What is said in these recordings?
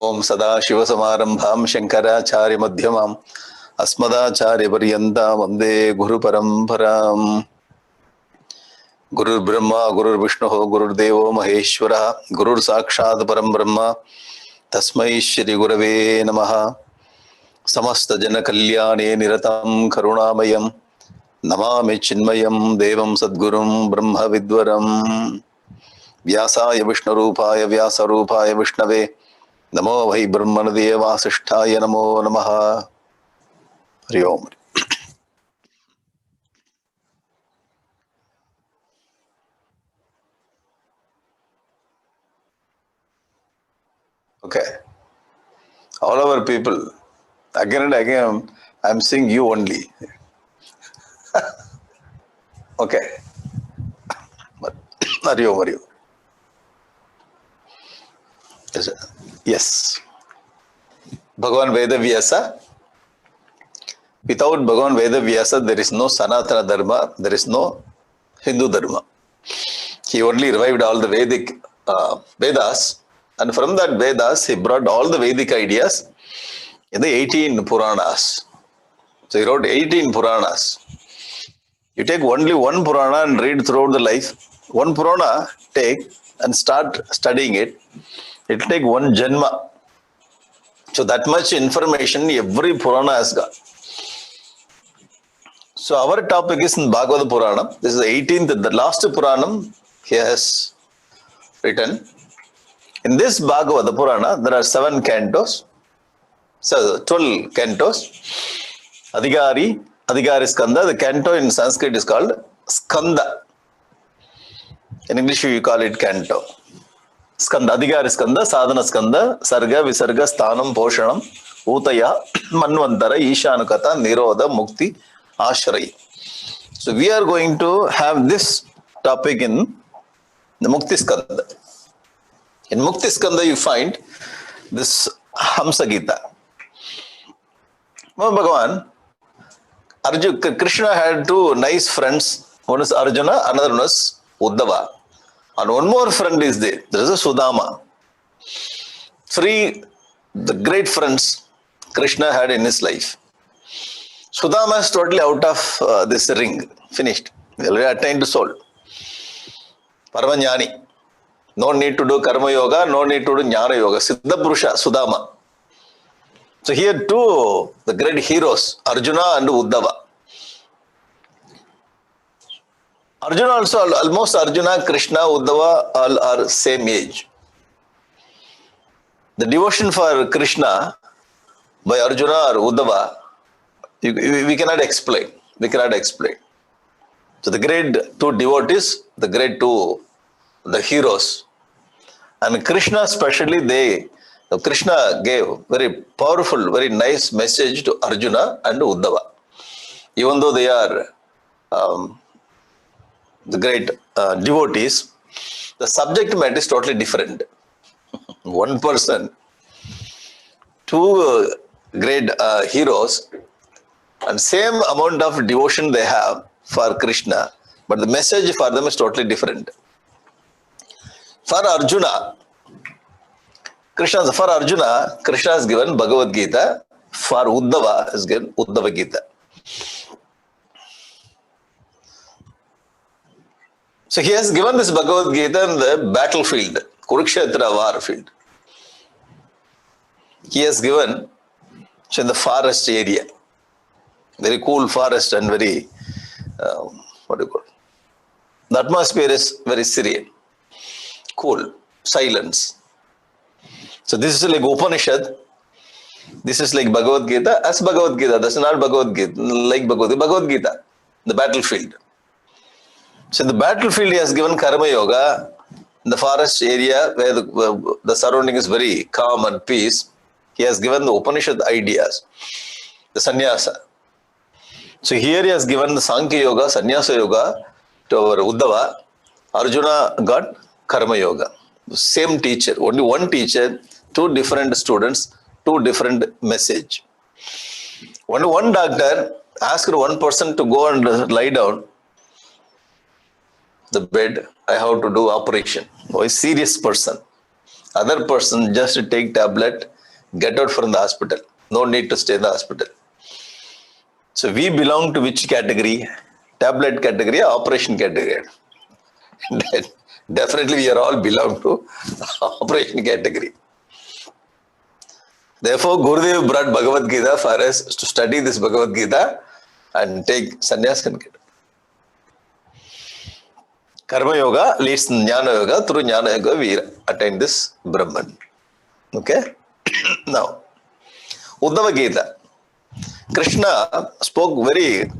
ओम सदाशिवसमारंभां शंकराचार्यमध्यमाम् अस्मदाचार्यपर्यन्तां वन्दे गुरुपरम्पराम्। गुरुर्ब्रह्मा गुरुर्विष्णुः गुरुर्देवो महेश्वरः गुरुर्साक्षात् परं ब्रह्म तस्मै श्रीगुरवे नमः। समस्तजनकल्याणे निरतं करुणामयं नमामि चिन्मयं देवं सद्गुरुं ब्रह्मविद्वरम्। व्यासाय विष्णुरूपाय व्यासरूपाय विष्णवे नमो वै ब्रह्मणदे वासिष्ठाय नमो नमः। हरि ओम। Okay, all our people, again and again, I'm seeing you only. Okay, Hरि Om Hari Om. Yes, Bhagavan Vedavyasa. Without Bhagavan Vedavyasa, there is no Sanatana Dharma, there is no Hindu Dharma. He only revived all the Vedic Vedas, and from that Vedas, he brought all the Vedic ideas in the 18 Puranas. So he wrote 18 Puranas. You take only one Purana and read throughout the life. One Purana, take and start studying it. It will take one Janma. So that much information every Purana has got. So our topic is in Bhagavad Purana. This is the 18th, the last Puranam he has written. In this Bhagavad Purana, there are 7 cantos. So 12 cantos. Adhikari Skanda. The canto in Sanskrit is called Skanda. In English, you call it canto. Skanda, Adhikari Skanda, Sadhana Skanda, Sarga, Visarga, Sthanam, Poshanam, Utaya, Manvantara, Ishanukata, Nirodha, Mukti, Ashray. So we are going to have this topic in the Mukti Skanda. In Mukti Skanda, you find this Hamsa Gita. Well, Bhagavan, Krishna had 2 nice friends. One is Arjuna, another one is Uddhava. And one more friend is there. There is a Sudama. 3 the great friends Krishna had in his life. Sudama is totally out of this ring. Finished. He already attained the soul. Paramajnani. No need to do Karma Yoga, no need to do Jnana Yoga. Siddha Purusha, Sudama. So here 2 the great heroes, Arjuna and Uddhava. Arjuna also, almost Arjuna, Krishna, Uddhava all are same age. The devotion for Krishna by Arjuna or Uddhava, we cannot explain. We cannot explain. So the great 2 devotees, the great 2 the heroes. And Krishna especially, Krishna gave very powerful, very nice message to Arjuna and Uddhava. Even though they are the great devotees, the subject matter is totally different. One person, 2 great heroes, and same amount of devotion they have for Krishna, but the message for them is totally different. For Arjuna, Krishna has given Bhagavad Gita. For Uddhava has given Uddhava Gita. So he has given this Bhagavad Gita in the battlefield, Kurukshetra war field. He has given in the forest area, very cool forest and very, what do you call it? The atmosphere is very serene, cool, silence. So this is like Upanishad. This is like Bhagavad Gita. As Bhagavad Gita, that's not Bhagavad Gita, like Bhagavad Gita, the battlefield. So in the battlefield, he has given Karma Yoga. In the forest area where the surrounding is very calm and peace, he has given the Upanishad ideas, the Sannyasa. So here he has given the Sankhya Yoga, Sannyasa Yoga to our Uddhava. Arjuna got Karma Yoga. Same teacher, only one teacher, 2 different students, 2 different message. Only one doctor asked one person to go and lie down the bed. I have to do operation. Oh, a serious person. Other person just take tablet, get out from the hospital. No need to stay in the hospital. So we belong to which category? Tablet category or operation category? Definitely we are all belong to operation category. Therefore, Gurudev brought Bhagavad Gita for us to study this Bhagavad Gita and take sannyas and get. Karma Yoga leads to Jnana Yoga. Through Jnana Yoga, we attain this Brahman. Okay? Now, Uddhava Gita. Krishna spoke very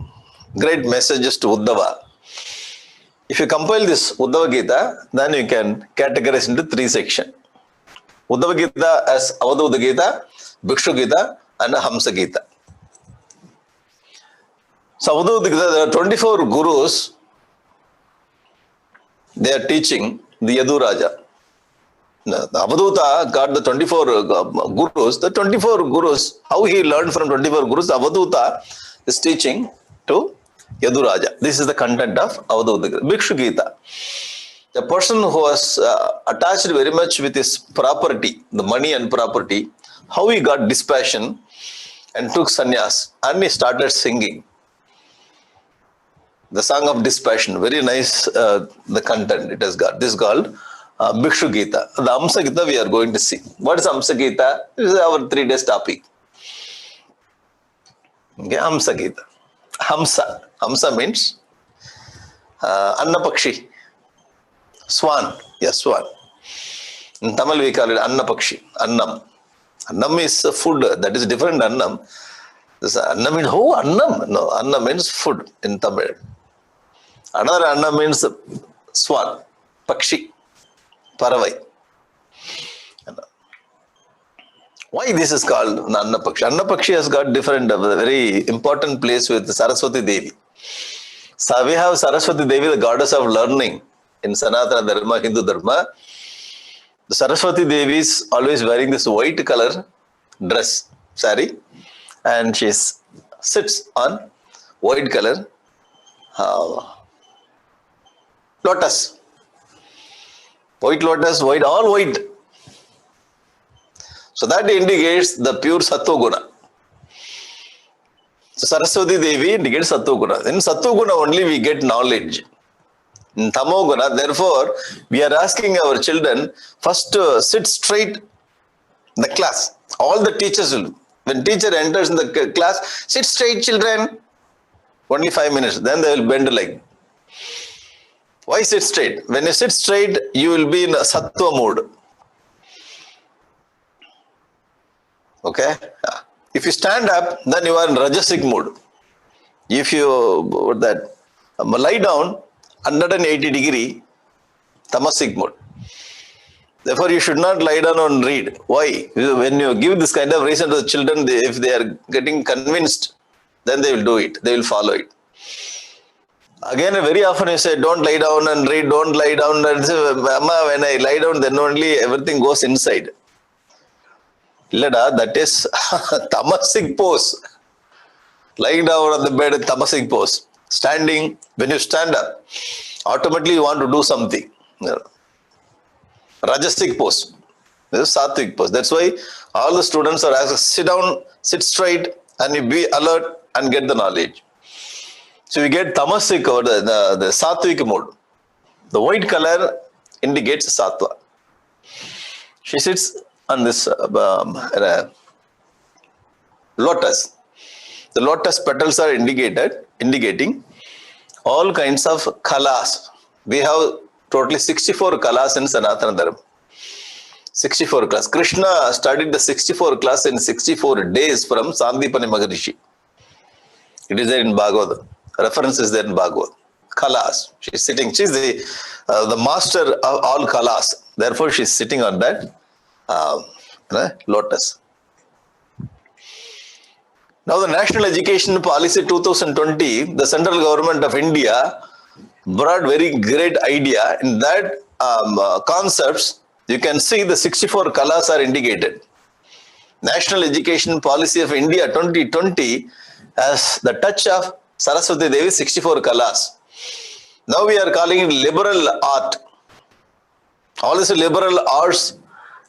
great messages to Uddhava. If you compile this Uddhava Gita, then you can categorize into 3 sections. Uddhava Gita as Avadhuta Gita, Bhikshu Gita, and Hamsa Gita. So, Avadhuta Gita, there are 24 gurus. They are teaching the Yadu Raja. The Avadhuta got the 24 gurus. The 24 gurus, how he learned from 24 gurus, the Avadhuta is teaching to Yadu Raja. This is the content of Avadhuta Gita. Bhikshu Gita. The person who was attached very much with his property, the money and property, how he got dispassion and took sannyas and he started singing. The song of dispassion, very nice, the content it has got. This is called Bhikshu Gita. The Hamsa Gita we are going to see. What is Hamsa Gita? This is our 3 days topic. Okay, Hamsa Gita. Hamsa. Hamsa means Anna Pakshi. Swan. Yes, swan. In Tamil we call it Anna Pakshi. Annam. Annam is food. That is different Annam. This Annam means who? Annam? No, Annam means food in Tamil. Another Annam means swan. Pakshi. Paravai. Why this is called Anna Pakshi? Anna Pakshi has got different, very important place with Saraswati Devi. So we have Saraswati Devi, the goddess of learning in Sanatana Dharma, Hindu Dharma. The Saraswati Devi is always wearing this white color dress, sari, and she sits on white color lotus. White lotus, white, all white. So that indicates the pure Sattva Guna. So Saraswati Devi indicates Sattva Guna. In Sattva Guna only we get knowledge. In Tamo Guna, therefore, we are asking our children first to sit straight in the class. All the teachers will. When teacher enters in the class, sit straight children. Only 5 minutes. Then they will bend like. Why sit straight? When you sit straight, you will be in a Sattva mode. Okay? If you stand up, then you are in Rajasic mode. If you lie down, 180 degree, Tamasic mode. Therefore, you should not lie down and read. Why? When you give this kind of reason to the children, if they are getting convinced, then they will do it. They will follow it. Again, very often you say, don't lie down and read, don't lie down. And say, Mama, when I lie down, then only everything goes inside. Illada, that is tamasic pose. Lying down on the bed, tamasic pose. Standing, when you stand up, automatically you want to do something. Rajasic pose. This is sattvic pose. That's why all the students are asked, sit down, sit straight, and you be alert and get the knowledge. So we get tamasic or the sattvic mode. The white color indicates sattva. She sits on this lotus. The lotus petals are indicating all kinds of kalas. We have totally 64 kalas in Sanatana Dharma. 64 class. Krishna studied the 64 class in 64 days from Sandipani Maharishi. It is there in Bhagavad. Reference is there in Bhagavad. Kalas. She is sitting. She is the master of all kalas. Therefore, she is sitting on that lotus. Now, the National Education Policy 2020, the central government of India brought very great idea. In that concepts, you can see the 64 kalas are indicated. National Education Policy of India 2020 has the touch of Saraswati Devi 64 kalas. Now we are calling it liberal art. All these liberal arts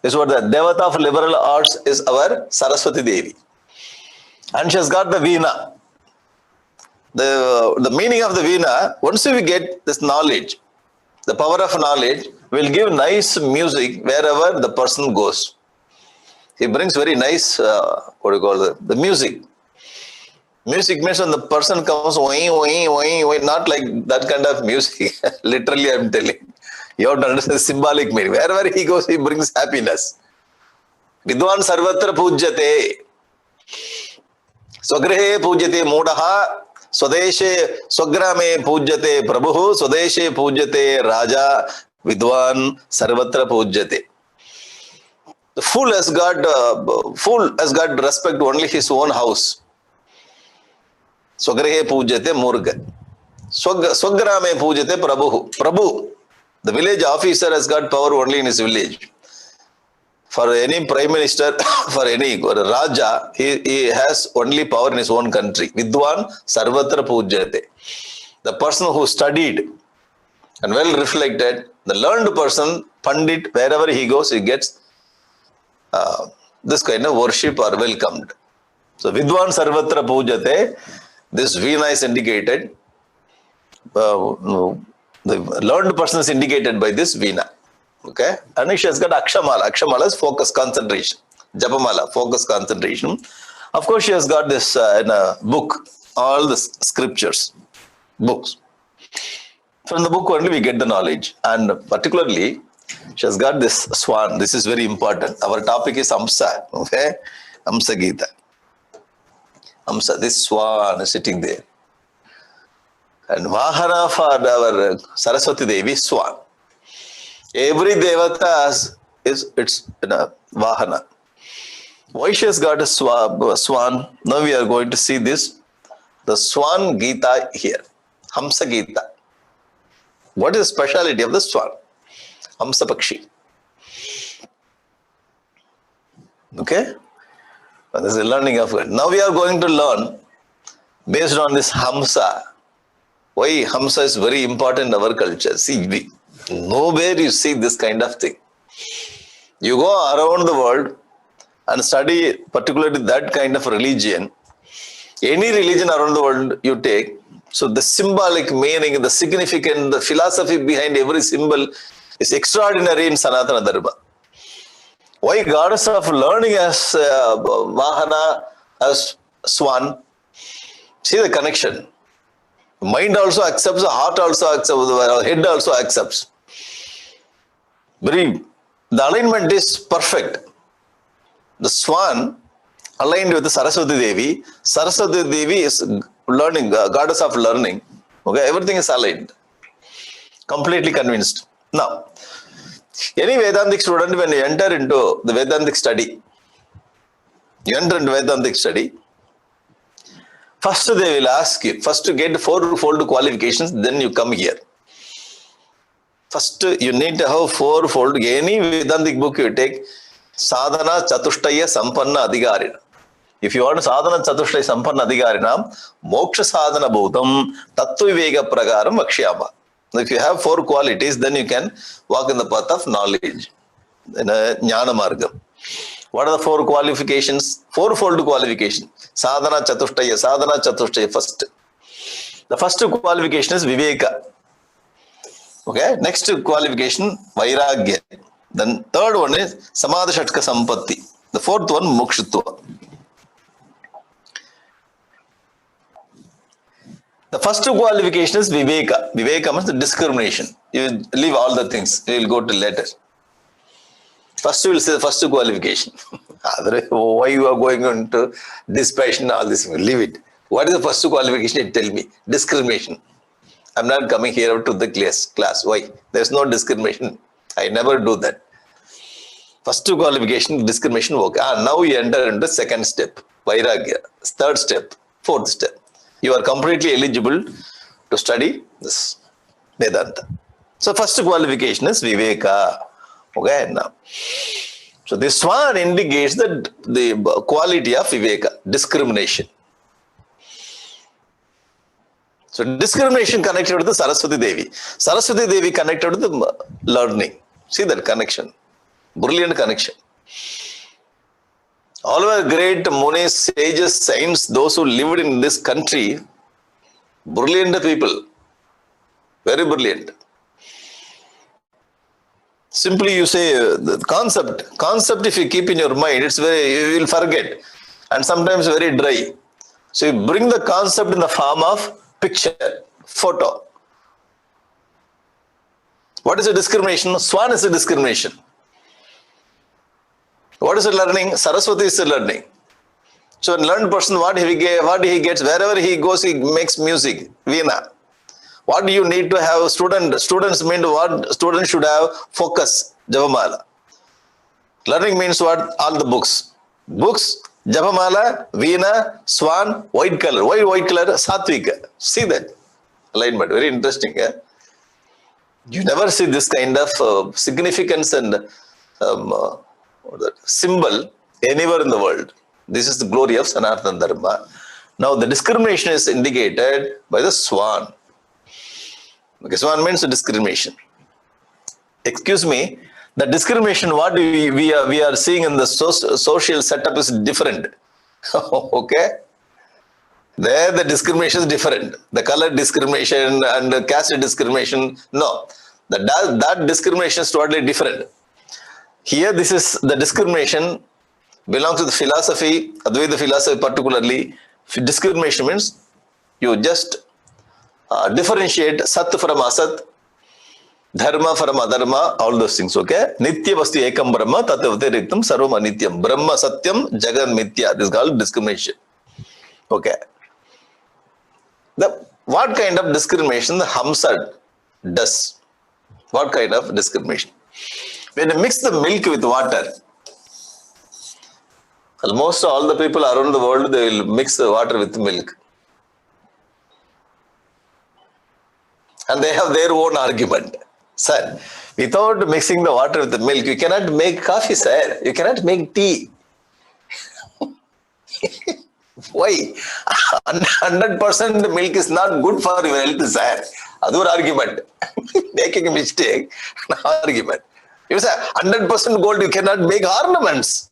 Is what the Devata of liberal arts is our Saraswati Devi. And she has got the Veena. The meaning of the Veena, once we get this knowledge, the power of knowledge will give nice music wherever the person goes. He brings very nice, the music. Music means when the person comes, not like that kind of music. Literally, I'm telling. You have to understand the symbolic meaning. Wherever he goes, he brings happiness. Vidwan sarvatra pujyate. Swagrihe pujyate modaha. Swadeshe swagrame pujyate prabhu. Swadeshe pujyate raja. Vidwan sarvatra pujyate. The fool has got respect to only his own house. Swagrihe pujyate murga. Swagrame pujyate prabhu. Prabhu. The village officer has got power only in his village. For any prime minister, for any Raja, he has only power in his own country. Vidwan sarvatra pujyate. The person who studied and well reflected, the learned person, Pandit, wherever he goes, he gets this kind of worship or welcomed. So Vidwan sarvatra pujyate, this Veena is indicated. The learned person is indicated by this Veena. Okay, and she has got Akshamala. Akshamala is focus, concentration. Japamala, focus, concentration. Of course, she has got this in a book, all the scriptures, books. From the book only we get the knowledge. And particularly, she has got this swan. This is very important. Our topic is Amsa. Okay, Amsa Gita. Amsa, this swan is sitting there. And Vahana for our Saraswati Devi, swan. Every devata is its Vahana. Why she has got a swan? Now we are going to see this. The Swan Gita here. Hamsa Gita. What is the speciality of the swan? Hamsa Pakshi. Okay? This is the learning of it. Now we are going to learn based on this Hamsa. Why Hamsa is very important in our culture. See, nowhere you see this kind of thing. You go around the world and study particularly that kind of religion. Any religion around the world you take, so the symbolic meaning, the significance, the philosophy behind every symbol is extraordinary in Sanatana Dharma. Why goddess of learning as Vahana, as swan? See the connection. Mind also accepts, the heart also accepts, the head also accepts. The alignment is perfect. The swan aligned with the Saraswati Devi. Saraswati Devi is learning, goddess of learning. Okay, everything is aligned. Completely convinced. Now, any Vedantic student, when you enter into the Vedantic study, first they will ask you, first to get fourfold qualifications, then you come here. First, you need to have fourfold. Any Vedantic book you take, Sadhana Chatushtaya Sampanna Adhikarina. If you want Sadhana Chatushtaya Sampanna Adhikarina, Moksha Sadhana Bhutam Tattva Viveka Pragaram Vakshyama. If you have four qualities, then you can walk in the path of knowledge, in a Jnana Margam. What are the four qualifications? Fourfold qualification. Sadhana Chatushtaya first. The first qualification is Viveka. Okay, next qualification, Vairagya. Then third one is Samadhi Shatka Sampatti. The fourth one, Mokshitva. The first qualification is Viveka. Viveka means the discrimination. You will leave all the things. You will go to later. First you will say the first qualification. Why you are going into dispassion, all this? Leave it. What is the first qualification? Tell me. Discrimination. I'm not coming here to the class. Why? There's no discrimination. I never do that. First qualification, discrimination, okay. Now you enter into second step, Vairagya. Third step, fourth step. You are completely eligible to study this Vedanta. So first qualification is Viveka. Okay, now. So this one indicates that the quality of Viveka, discrimination. So discrimination connected with the Saraswati Devi. Saraswati Devi connected with the learning. See that connection. Brilliant connection. All our great munis, sages, saints, those who lived in this country, brilliant people, very brilliant. Simply you say the concept if you keep in your mind, it's very, you will forget, and sometimes very dry. So you bring the concept in the form of picture, photo. What is a discrimination? Swan is a discrimination. What is a learning? Saraswati is a learning. So a learned person, what he gets, wherever he goes, he makes music, veena. What do you need to have? Students mean what? Students should have focus, Japamala. Learning means what? All the books. Books, Japamala, veena, swan, white color. Why white color? Satvika. See that alignment. Very interesting. Yeah? You never see this kind of significance and symbol anywhere in the world. This is the glory of Sanatana Dharma. Now the discrimination is indicated by the swan. Okay, swan means discrimination. Excuse me, the discrimination what we are seeing in the social setup is different. Okay? There the discrimination is different. The color discrimination and the caste discrimination, no. That discrimination is totally different. Here this is the discrimination belongs to the philosophy, Advaita philosophy particularly. Discrimination means you just differentiate Sat from Asat, Dharma from Adharma, all those things, okay? Nitya Vastu Ekam Brahma, Tatavatiriktam Sarvam Anityam. Brahma Satyam, Jagan Mithya. This is called discrimination. Okay. What kind of discrimination the Hamsa does? What kind of discrimination? When you mix the milk with water, almost all the people around the world, they will mix the water with milk. And they have their own argument. Sir, without mixing the water with the milk, you cannot make coffee, sir. You cannot make tea. Why? 100% milk is not good for your health, sir. That's your argument. Making a mistake, argument. You say 100% gold, you cannot make ornaments.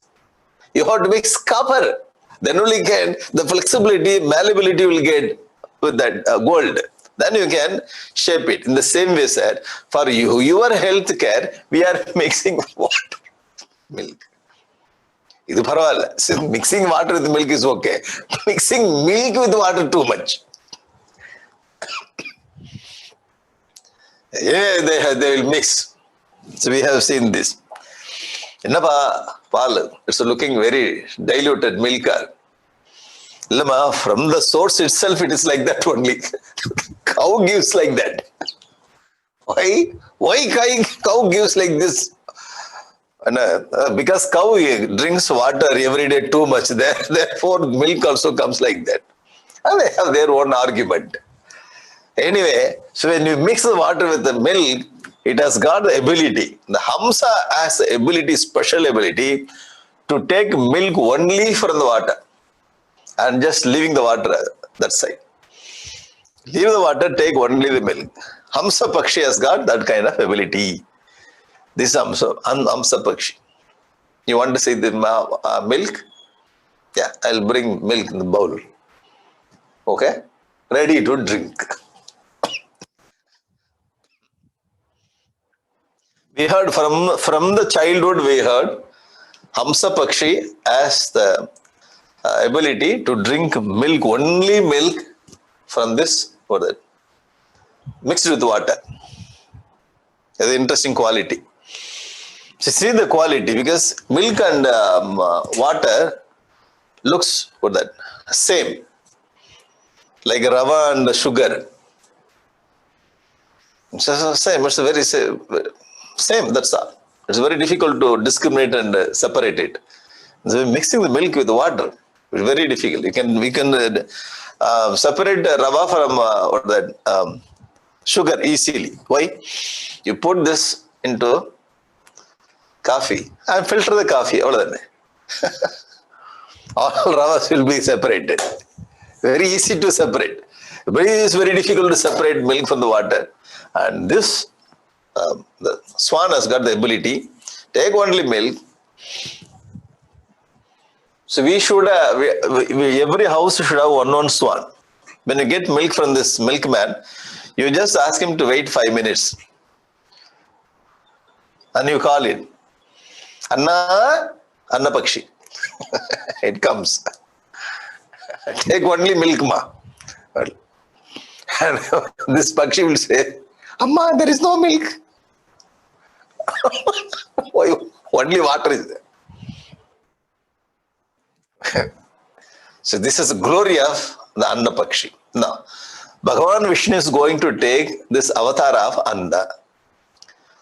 You have to mix copper. Then only the flexibility, malleability will get with that gold. Then you can shape it. In the same way, sir, for you, your health care, we are mixing water, milk. Mixing water with milk is okay. Mixing milk with water too much. Yeah, they will mix. So we have seen this. It's looking very diluted milk. From the source itself, it is like that only. Cow gives like that. Why? Cow gives like this? Because cow drinks water every day too much. Therefore, milk also comes like that. And they have their own argument. Anyway, so when you mix the water with the milk, it has got the ability. The Hamsa has the ability, special ability, to take milk only from the water and just leaving the water that side. Leave the water, take only the milk. Hamsa Pakshi has got that kind of ability. This is Hamsa Pakshi. You want to see the milk? Yeah, I'll bring milk in the bowl. Okay? Ready to drink. We heard from the childhood, we heard Hamsa Pakshi has the ability to drink milk, only milk from this or that, mixed with water. It's an interesting quality. So see the quality, because milk and water looks for that same, like rava and sugar. It's same. It's very same. That's all. It's very difficult to discriminate and separate it. So mixing the milk with water is very difficult. We can separate rava from sugar easily. Why? You put this into coffee and filter the coffee. All ravas will be separated. Very easy to separate. But it is very difficult to separate milk from the water. And this, the swan has got the ability, Take only milk. So we should every house should have one swan. When you get milk from this milkman, you just ask him to wait 5 minutes, and you call it, Anna, Anna Pakshi. It comes. Take only milk, ma. And this Pakshi will say, Amma, there is no milk. Only water is there. So this is the glory of the Anna Pakshi. Now, Bhagavan Vishnu is going to take this avatar of Anna.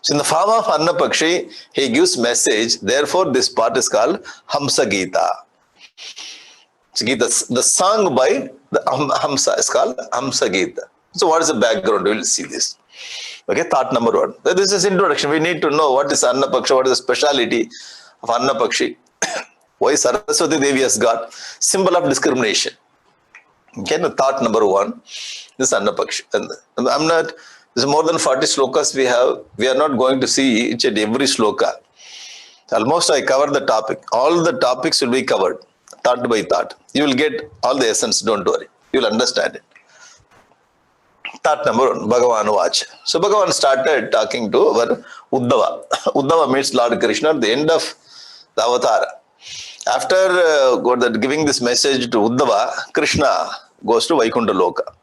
So in the form of Anna Pakshi, he gives message. Therefore, this part is called Hamsa Gita. So the song by the Hamsa is called Hamsa Gita. So what is the background? We will see this. Okay, thought number 1. This is introduction. We need to know what is Anna Pakshi, what is the speciality of Anna Pakshi. Why Saraswati Devi has got symbol of discrimination. Okay, thought number 1, this Anna Pakshi. I'm not, there's more than 40 slokas we have. We are not going to see each and every sloka. Almost I covered the topic. All the topics will be covered, thought by thought. You will get all the essence, don't worry. You will understand it. Thought number 1, Bhagavan Vacha. So Bhagavan started talking to our Uddhava. Uddhava means Lord Krishna at the end of the avatar. After giving this message to Uddhava, Krishna goes to Vaikuntha Loka.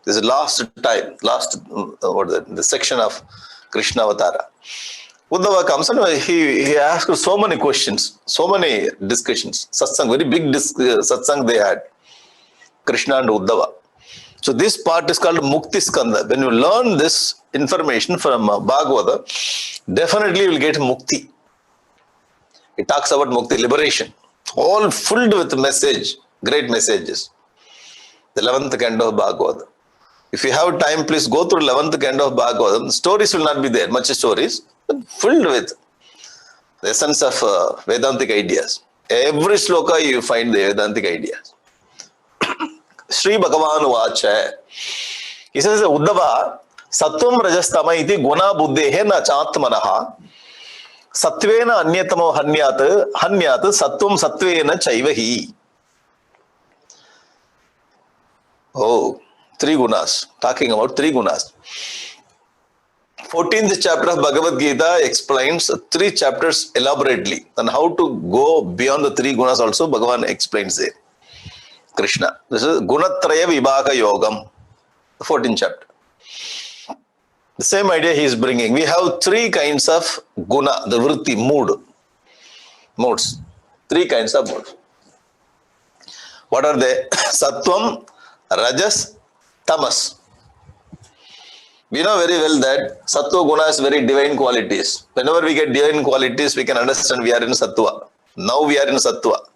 This is last time, the section of Krishna Avatara. Uddhava comes and he asks so many questions, so many discussions. Satsang, very big satsang they had, Krishna and Uddhava. So this part is called Mukti Skanda. When you learn this information from Bhagavata, definitely you will get Mukti. It talks about Mukti, liberation, all filled with message, great messages. The 11th canto of Bhagavata. If you have time, please go through 11th canto of Bhagavata. Stories will not be there, much stories, but filled with the essence of Vedantic ideas. Every sloka you find the Vedantic ideas. Sri Bhagavan Vacha. He says, Uddhava, Sattvam Rajastama iti guna buddhehe na chatmanaha. Satvena anyatamo hanyat sattvam satvena chaivahi. Oh, 3 gunas. Talking about 3 gunas. 14th chapter of Bhagavad Gita explains 3 chapters elaborately. And how to go beyond the 3 gunas also Bhagavan explains there. Krishna. This is Gunatraya Vibhaga Yogam. The 14th chapter. The same idea he is bringing. We have 3 kinds of guna, the vritti, moods. 3 kinds of moods. What are they? Sattvam, Rajas, Tamas. We know very well that Sattva guna is very divine qualities. Whenever we get divine qualities, we can understand we are in Sattva. Now we are in Sattva.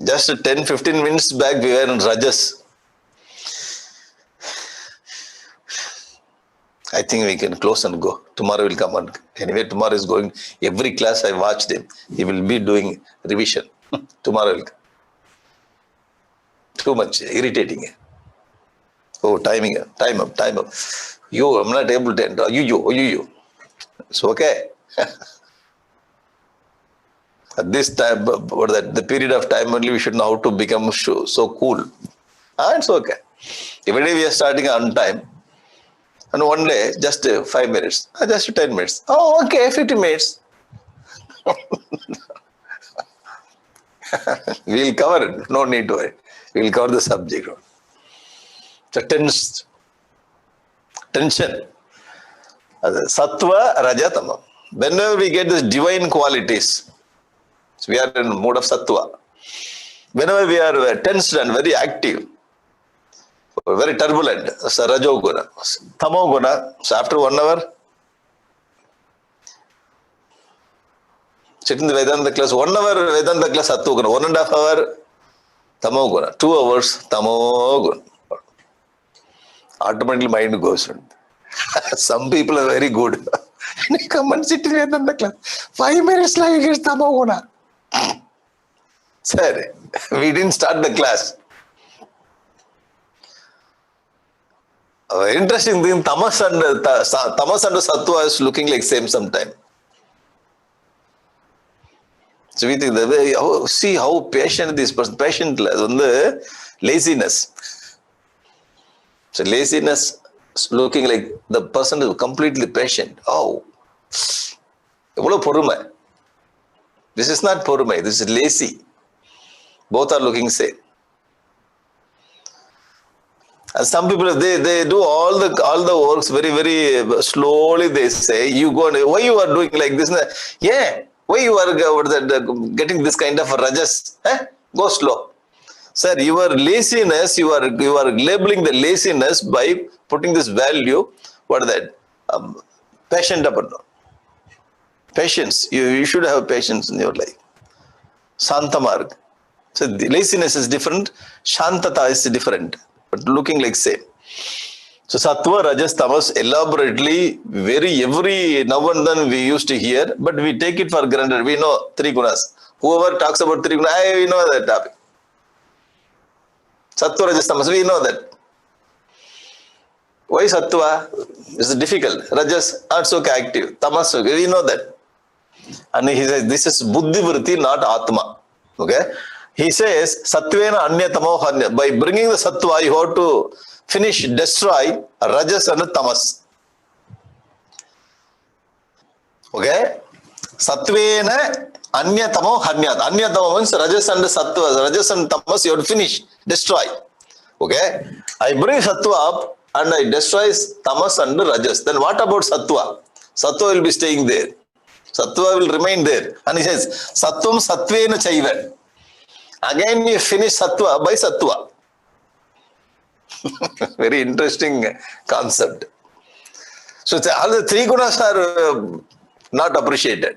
Just 10-15 minutes back, we were in Rajas. I think we can close and go. Tomorrow will come on. Anyway, tomorrow is going. Every class I watched him. He will be doing revision. Tomorrow will come. Too much irritating. Oh, time up. You, I'm not able to enter. You. It's okay. At this time, the period of time only, we should know how to become so cool. It's okay. Every day we are starting on time. And one day, just 5 minutes, just 10 minutes. Oh, okay, 50 minutes. We'll cover it. No need to worry. We'll cover the subject. So tension. Sattva, Raja, Tamam. Whenever we get these divine qualities, so we are in the mood of Sattva. Whenever we are tensed and very active, very turbulent, so Rajoguna. Tamoguna, so after 1 hour, sit in the Vedanta class, 1 hour Vedanta class, Sattoguna, 1.5 hour, Tamoguna, 2 hours, Tamoguna. Automatically mind goes on. Some people are very good. Come and sit in Vedanta class. 5 minutes like it's Tamoguna. Sir, we didn't start the class. Interesting thing, tamas and sattva is looking like same sometime. So we think see how patient this person, patient laziness. So laziness is looking like the person is completely patient. Oh, this is not porumai, this is lazy. Both are looking same. And some people, they do all the works very slowly. They say, you go, why you are doing like this? Yeah, why you are getting this kind of rajas? Go slow. Sir, your laziness, you are labeling the laziness by putting this value. What is that? Patient upon. Patience. You should have patience in your life. Santamarg. So the laziness is different. Shantata is different. But looking like same. So sattva, rajas, tamas, elaborately, every now and then we used to hear, but we take it for granted. We know three gunas. Whoever talks about three gunas, we know that topic. Sattva, rajas, tamas, we know that. Why sattva? It's difficult. Rajas, not so active. Tamas, we know that. And he says, this is buddhi vritti, not atma. Okay? He says, sattvena anyatamo hanya. By bringing the sattva, you have to destroy rajas and tamas. Okay? Sattvena anyatamo hanya. Anyatamo means rajas and sattva. Rajas and tamas, you have to destroy. Okay? I bring sattva up and I destroy tamas and rajas. Then what about sattva? Sattva will be staying there. Sattva will remain there. And he says, sattvam sattvena chaiva. Again, you finish sattva by sattva. Very interesting concept. So all the three gunas are not appreciated.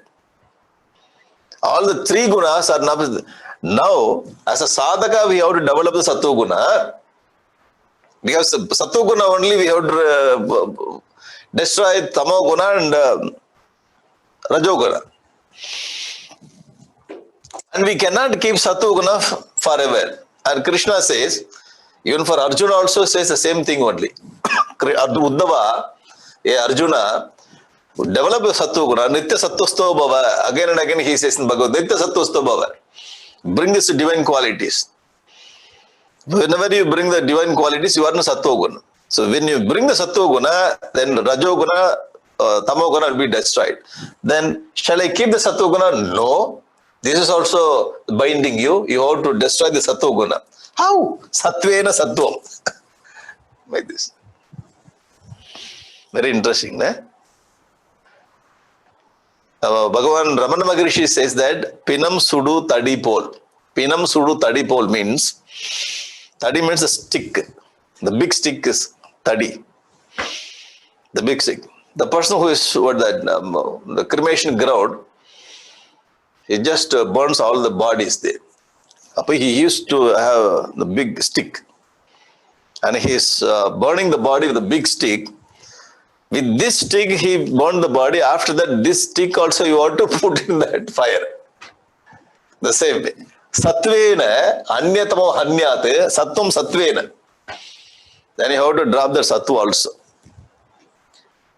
All the three gunas are not. Now, as a sadhaka, we have to develop the sattva guna. Because sattva guna only we have to destroy tamo guna and rajo guna. And we cannot keep sattva guna forever. And Krishna says, even for Arjuna also says the same thing only. Uddhava, Arjuna, develop the sattva guna, nitya sattvasto bhava. Again and again he says in Bhagavad, nitya sattvasto bhava. Bring this divine qualities. Whenever you bring the divine qualities, you are in sattva guna. So when you bring the sattva guna, then rajo guna, tamo guna will be destroyed. Then shall I keep the sattva guna? No. This is also binding you. You have to destroy the sattva guna. How? Sattvena sattvam. Like this. Very interesting, eh? Bhagavan Ramana Maharishi says that Pinam Sudu Tadipol. Pinam Sudu Tadipol means, Tadi means a stick. The big stick is Tadi. The big stick. The person who is the cremation ground, he just burns all the bodies there. He used to have the big stick. And he is burning the body with a big stick. With this stick, he burned the body. After that, this stick also you want to put in that fire. The same way. Sattvena, anyatamo hanyate, sattvam sattvena. Then you have to drop the sattva also.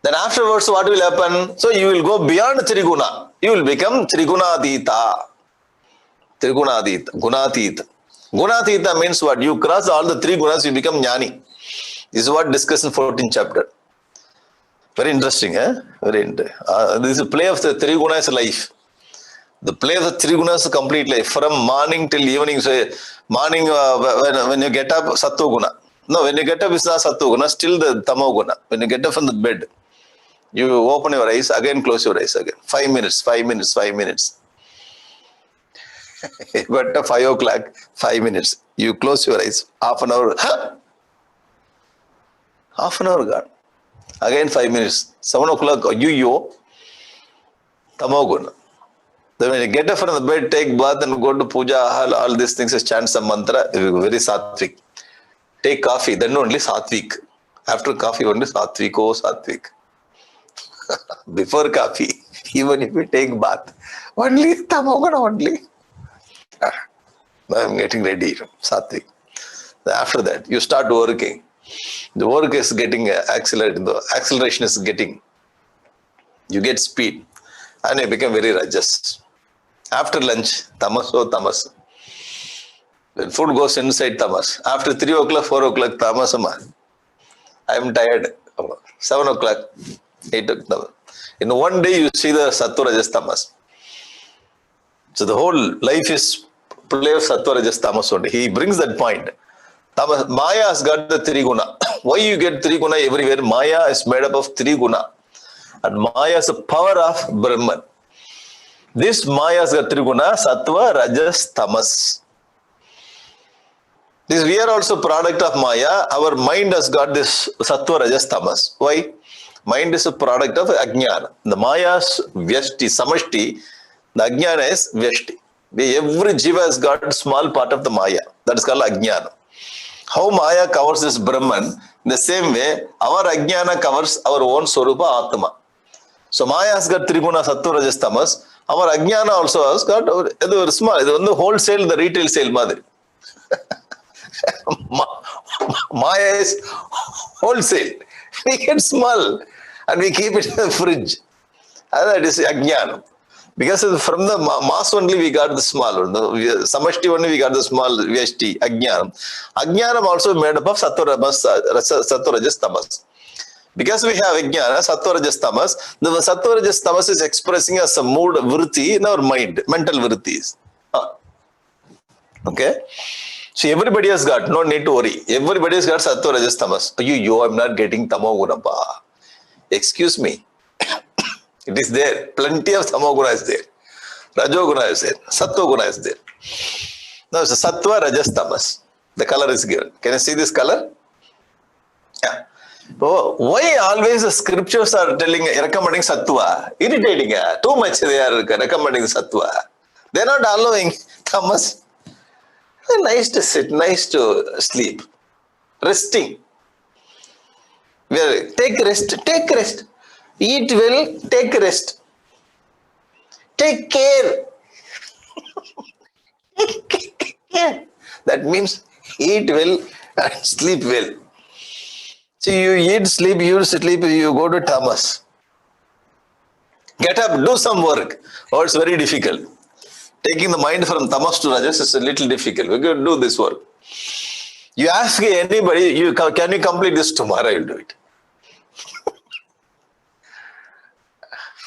Then afterwards, what will happen? So you will go beyond Triguna. You will become Trigunadita. Trigunadita, Gunatita. Gunatita means what? You cross all the three gunas, you become Jnani. This is what discussed in 14th chapter. Very interesting, eh? Very interesting. This is a play of the three gunas life. The play of the three gunas is a complete life. From morning till evening. So morning, when you get up, Sattva guna. No, when you get up, it's not Sattva guna, still the Tamo guna. When you get up from the bed, you open your eyes, again close your eyes again. 5 minutes, 5 minutes, 5 minutes. But at 5 o'clock, 5 minutes. You close your eyes, half an hour. Half an hour gone. Again 5 minutes. 7 o'clock, you Tamo guna. Then when you get up from the bed, take bath and go to puja, all these things, chant some mantra, very sattvic. Take coffee, then only sattvic. After coffee, only sattvic, oh sattvic. Before coffee, even if you take bath, only tamogana only. I'm getting ready, sattvic. After that, you start working. The work is getting accelerated, the acceleration is getting, you get speed, and you become very rajas. After lunch, tamaso tamas. When food goes inside tamas. After 3 o'clock, 4 o'clock, tamasama. I am tired. 7 o'clock, 8 o'clock. In one day, you see the sattva rajas tamas. So the whole life is play of sattva rajas tamas only. He brings that point. Maya has got the three guna. Why you get three guna everywhere? Maya is made up of three guna. And Maya is the power of Brahman. This Maya has got three guna, sattva, rajas, tamas. This we are also product of Maya. Our mind has got this sattva, rajas, tamas. Why? Mind is a product of ajnana. The Maya's vyashti, samashti. The ajnana is vyashti. Every jiva has got a small part of the Maya. That is called ajnana. How Maya covers this Brahman, in the same way, our Ajnana covers our own Swarupa Atma. So Maya has got Triguna, Sattva, Rajas, Tamas. Our Ajnana also has got small. It is the wholesale, the retail sale. Maya is wholesale. We get small and we keep it in the fridge. And that is Ajnana. Because from the mass only we got the small, the samashti only we got the small vyashti, ajnanam. Ajnanam also made up of sattva, rajas, tamas. Because we have ajnana, sattva, rajas, tamas, the sattva, rajas, tamas is expressing as a mood vritti in our mind, mental vrittis. Okay? So everybody has got, no need to worry. Everybody has got sattva, rajas, tamas. I'm not getting tamo guna. Excuse me. It is there. Plenty of tamoguna is there. Rajoguna is there. Sattva is there. Now it's sattva, rajas, tamas. The color is given. Can you see this color? Yeah. Oh, why always the scriptures are recommending sattva? Irritating. Too much they are recommending sattva. They are not allowing tamas. Nice to sit, nice to sleep. Resting. Take rest. Take rest. Eat well, take rest. Take care. That means eat well and sleep well. So you eat, sleep, you go to tamas. Get up, do some work. Oh, it's very difficult. Taking the mind from tamas to rajas is a little difficult. We're going to do this work. You ask anybody, can you complete this tomorrow? You'll do it.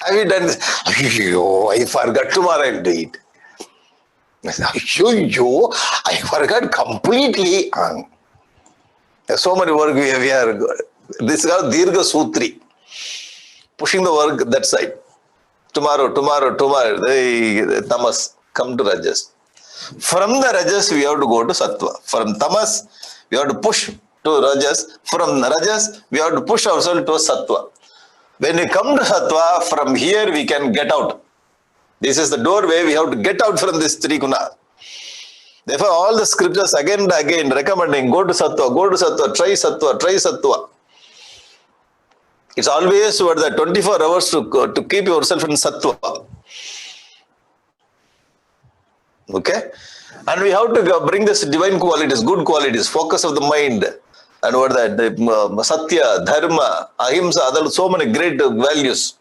Have you done this? I forgot tomorrow I'll do it. I forgot completely. So many work we are. This is called Dirgha Sutri. Pushing the work that side. Tomorrow. The tamas come to rajas. From the rajas we have to go to sattva. From tamas we have to push to rajas. From rajas we have to push ourselves to sattva. When we come to sattva, from here we can get out. This is the doorway, we have to get out from this three guna. Therefore, all the scriptures again and again recommending, go to sattva, try sattva. It's always over the 24 hours to keep yourself in sattva. Okay? And we have to bring this divine qualities, good qualities, focus of the mind. And what that, Satya, Dharma, Ahimsa, so many great values.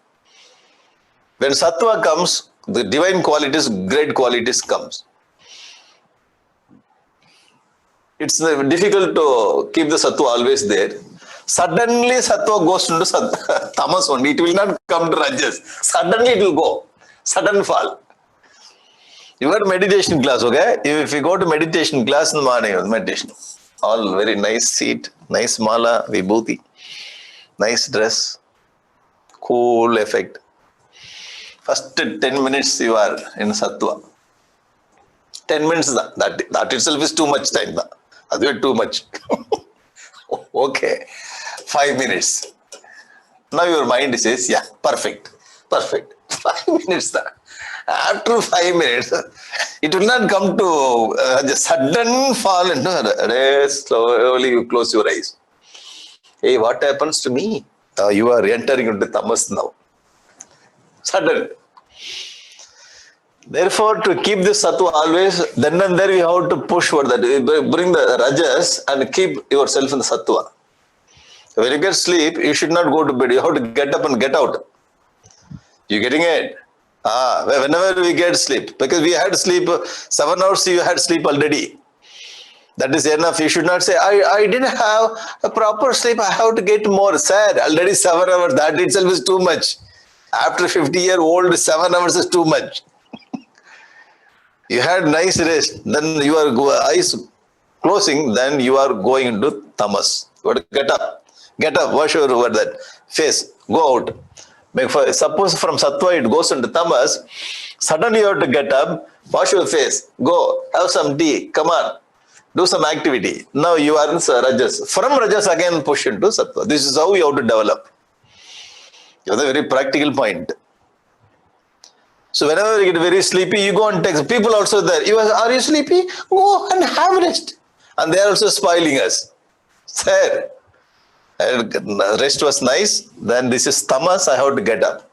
When Sattva comes, the divine qualities, great qualities comes. It's difficult to keep the Sattva always there. Suddenly Sattva goes into Tamas only. It will not come to Rajas. Suddenly it will go. Sudden fall. You got meditation class, okay? If you go to meditation class in the morning, meditation. All very nice seat, nice mala, vibhuti, nice dress, cool effect. First 10 minutes you are in sattva. 10 minutes, that itself is too much time. That's too much. Okay, 5 minutes. Now your mind says, yeah, perfect. 5 minutes. After 5 minutes, it will not come to a sudden fall into rest. Slowly you close your eyes. Hey, what happens to me? You are entering into tamas now. Sudden. Therefore, to keep this sattva always, then and there we have to push for that. Bring the rajas and keep yourself in the sattva. When you get sleep, you should not go to bed. You have to get up and get out. You getting it? Whenever we get sleep, because we had sleep 7 hours, you had sleep already. That is enough. You should not say, I didn't have a proper sleep. I have to get more. Sir, already 7 hours. That itself is too much. After 50-year-old, 7 hours is too much. You had nice rest. Then your eyes closing. Then you are going into tamas. You have to get up. Get up. Wash your that face. Go out. Suppose from sattva it goes into tamas. Suddenly you have to get up. Wash your face. Go. Have some tea. Come on. Do some activity. Now you are in rajas. From rajas again push into sattva. This is how you have to develop. That's a very practical point. So whenever you get very sleepy, you go and text. People also there. Are you sleepy? Go and have rest. And they are also spoiling us. Sir, rest was nice. Then this is tamas. I have to get up.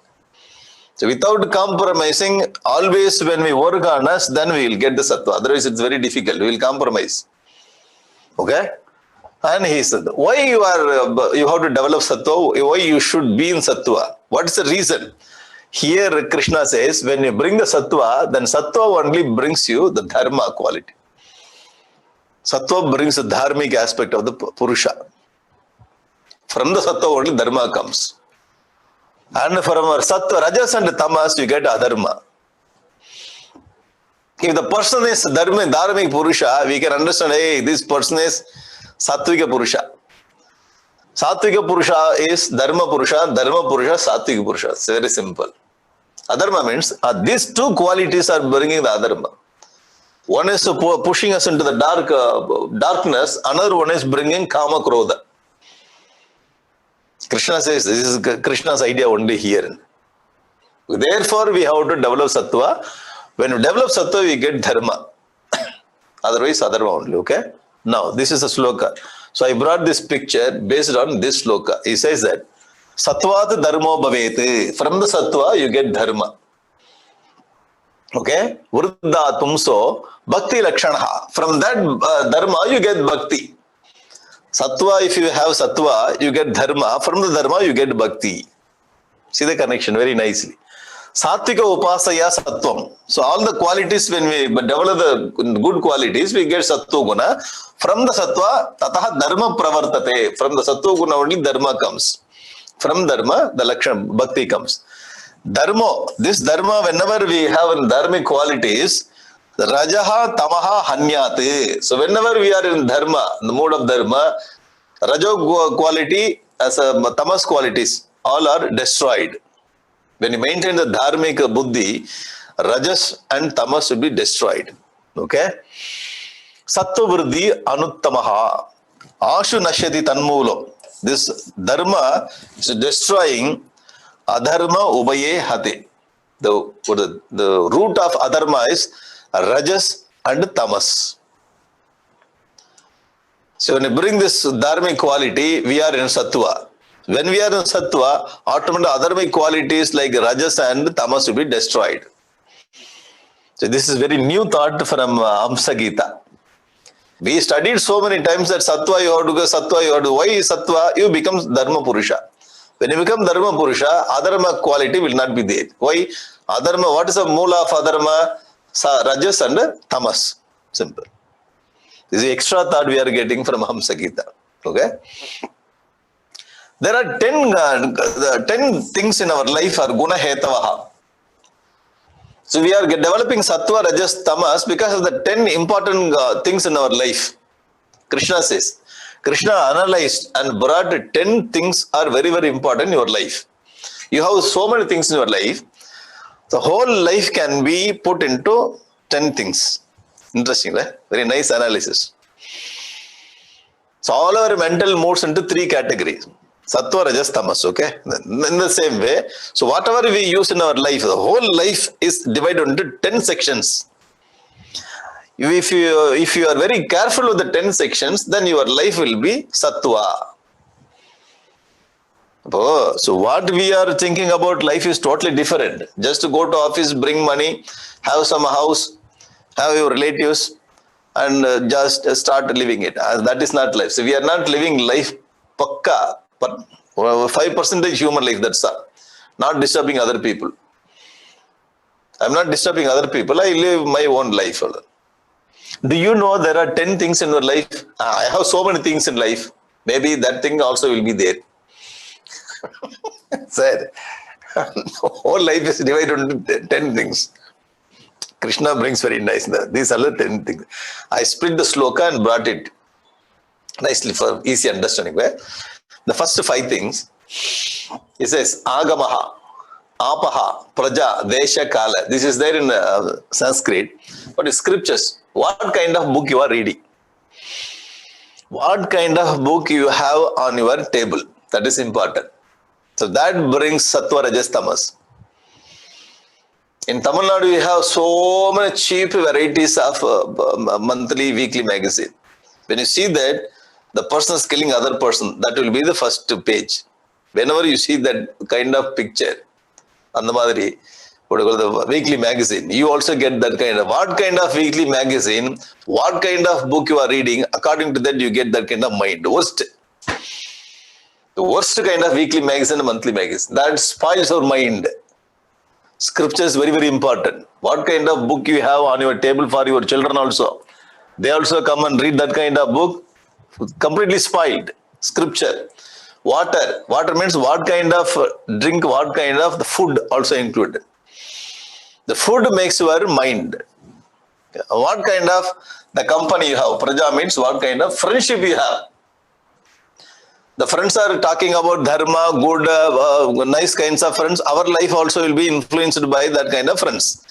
So without compromising, always when we work on us, then we will get the sattva. Otherwise, it's very difficult. We will compromise. Okay? And he said, why you have to develop sattva? Why you should be in sattva? What is the reason? Here Krishna says, when you bring the sattva, then sattva only brings you the dharma quality. Sattva brings the dharmic aspect of the purusha. From the sattva only dharma comes. And from our sattva, rajas and tamas, you get adharma. If the person is dharmic purusha, we can understand, hey, this person is sattvika purusha. Sattvika purusha is dharma purusha, sattvika purusha. It's very simple. Adharma means these two qualities are bringing the adharma. One is pushing us into the darkness, another one is bringing kama krodha. Krishna says this is Krishna's idea only here. Therefore, we have to develop sattva. When we develop sattva, we get dharma. Otherwise, adharma only. Okay? Now, this is a sloka. So, I brought this picture based on this sloka. He says that sattvat dharmo bhavete. From the sattva, you get dharma. Okay? Vruddha tumso bhakti lakshanaha. From that dharma, you get bhakti. Sattva, if you have sattva, you get dharma. From the dharma, you get bhakti. See the connection very nicely. Sattvika upasaya sattvam. So all the qualities, when we develop the good qualities, we get sattva guna. From the sattva, tataha dharma pravartate. From the sattva guna only dharma comes. From dharma, the lakshana, bhakti comes. Dharma, this dharma, whenever we have dharmic qualities, rajaha tamaha hanyate. So whenever we are in dharma, in the mode of dharma, rajo quality as a tamas qualities, all are destroyed. When you maintain the dharmic buddhi, rajas and tamas will be destroyed. Okay? Sattva vriddhi anuttamaha. Ashu nashyati tanmulo. This dharma is destroying adharma ubaye hate. The root of adharma is rajas and tamas. So when you bring this dharmic quality, we are in sattva. When we are in sattva, automatically adharmic qualities like rajas and tamas will be destroyed. So this is very new thought from Amsa Gita. We studied so many times that sattva you have to go, sattva you have to. Why is sattva? You become dharma purusha. When you become dharma purusha, adharma quality will not be there. Why? Adharma, what is the moola of adharma? Rajas and tamas. Simple. This is the extra thought we are getting from Hamsa Gita. Okay? There are 10 things in our life are guna hetavaha. So we are developing sattva, rajas, tamas because of the 10 important things in our life. Krishna says. Krishna analyzed and brought 10 things are very, very important in your life. You have so many things in your life. The whole life can be put into 10 things. Interesting, right? Very nice analysis. So all our mental moves into 3 categories. Sattva, rajas, tamas, okay? In the same way, so whatever we use in our life, the whole life is divided into 10 sections. If you are very careful with the 10 sections, then your life will be sattva. So what we are thinking about life is totally different. Just to go to office, bring money, have some house, have your relatives, and just start living it. That is not life. So we are not living life pakka. But 5% human life, that's all. Not disturbing other people. I'm not disturbing other people. I live my own life. Do you know there are 10 things in your life? I have so many things in life. Maybe that thing also will be there. Sir, whole life is divided into 10 things. Krishna brings very nice. These are the 10 things. I split the sloka and brought it nicely for easy understanding. The first 5 things, he says, Agamaha, Apaha, Praja, Desha, Kala. This is there in Sanskrit. But in scriptures, what kind of book you are reading? What kind of book you have on your table? That is important. So that brings Sattva, Rajas, Tamas. In Tamil Nadu, we have so many cheap varieties of monthly, weekly magazine. When you see that, the person is killing other person, that will be the first page. Whenever you see that kind of picture, on the weekly magazine, you also get that kind of, what kind of weekly magazine, what kind of book you are reading, according to that you get that kind of mind. The worst kind of weekly magazine, monthly magazine, that spoils your mind. Scripture is very, very important. What kind of book you have on your table for your children also. They also come and read that kind of book, completely spoiled. Scripture. Water. Water means what kind of drink, what kind of the food also included. The food makes your mind. What kind of the company you have. Praja means what kind of friendship you have. The friends are talking about dharma, good, nice kinds of friends. Our life also will be influenced by that kind of friends.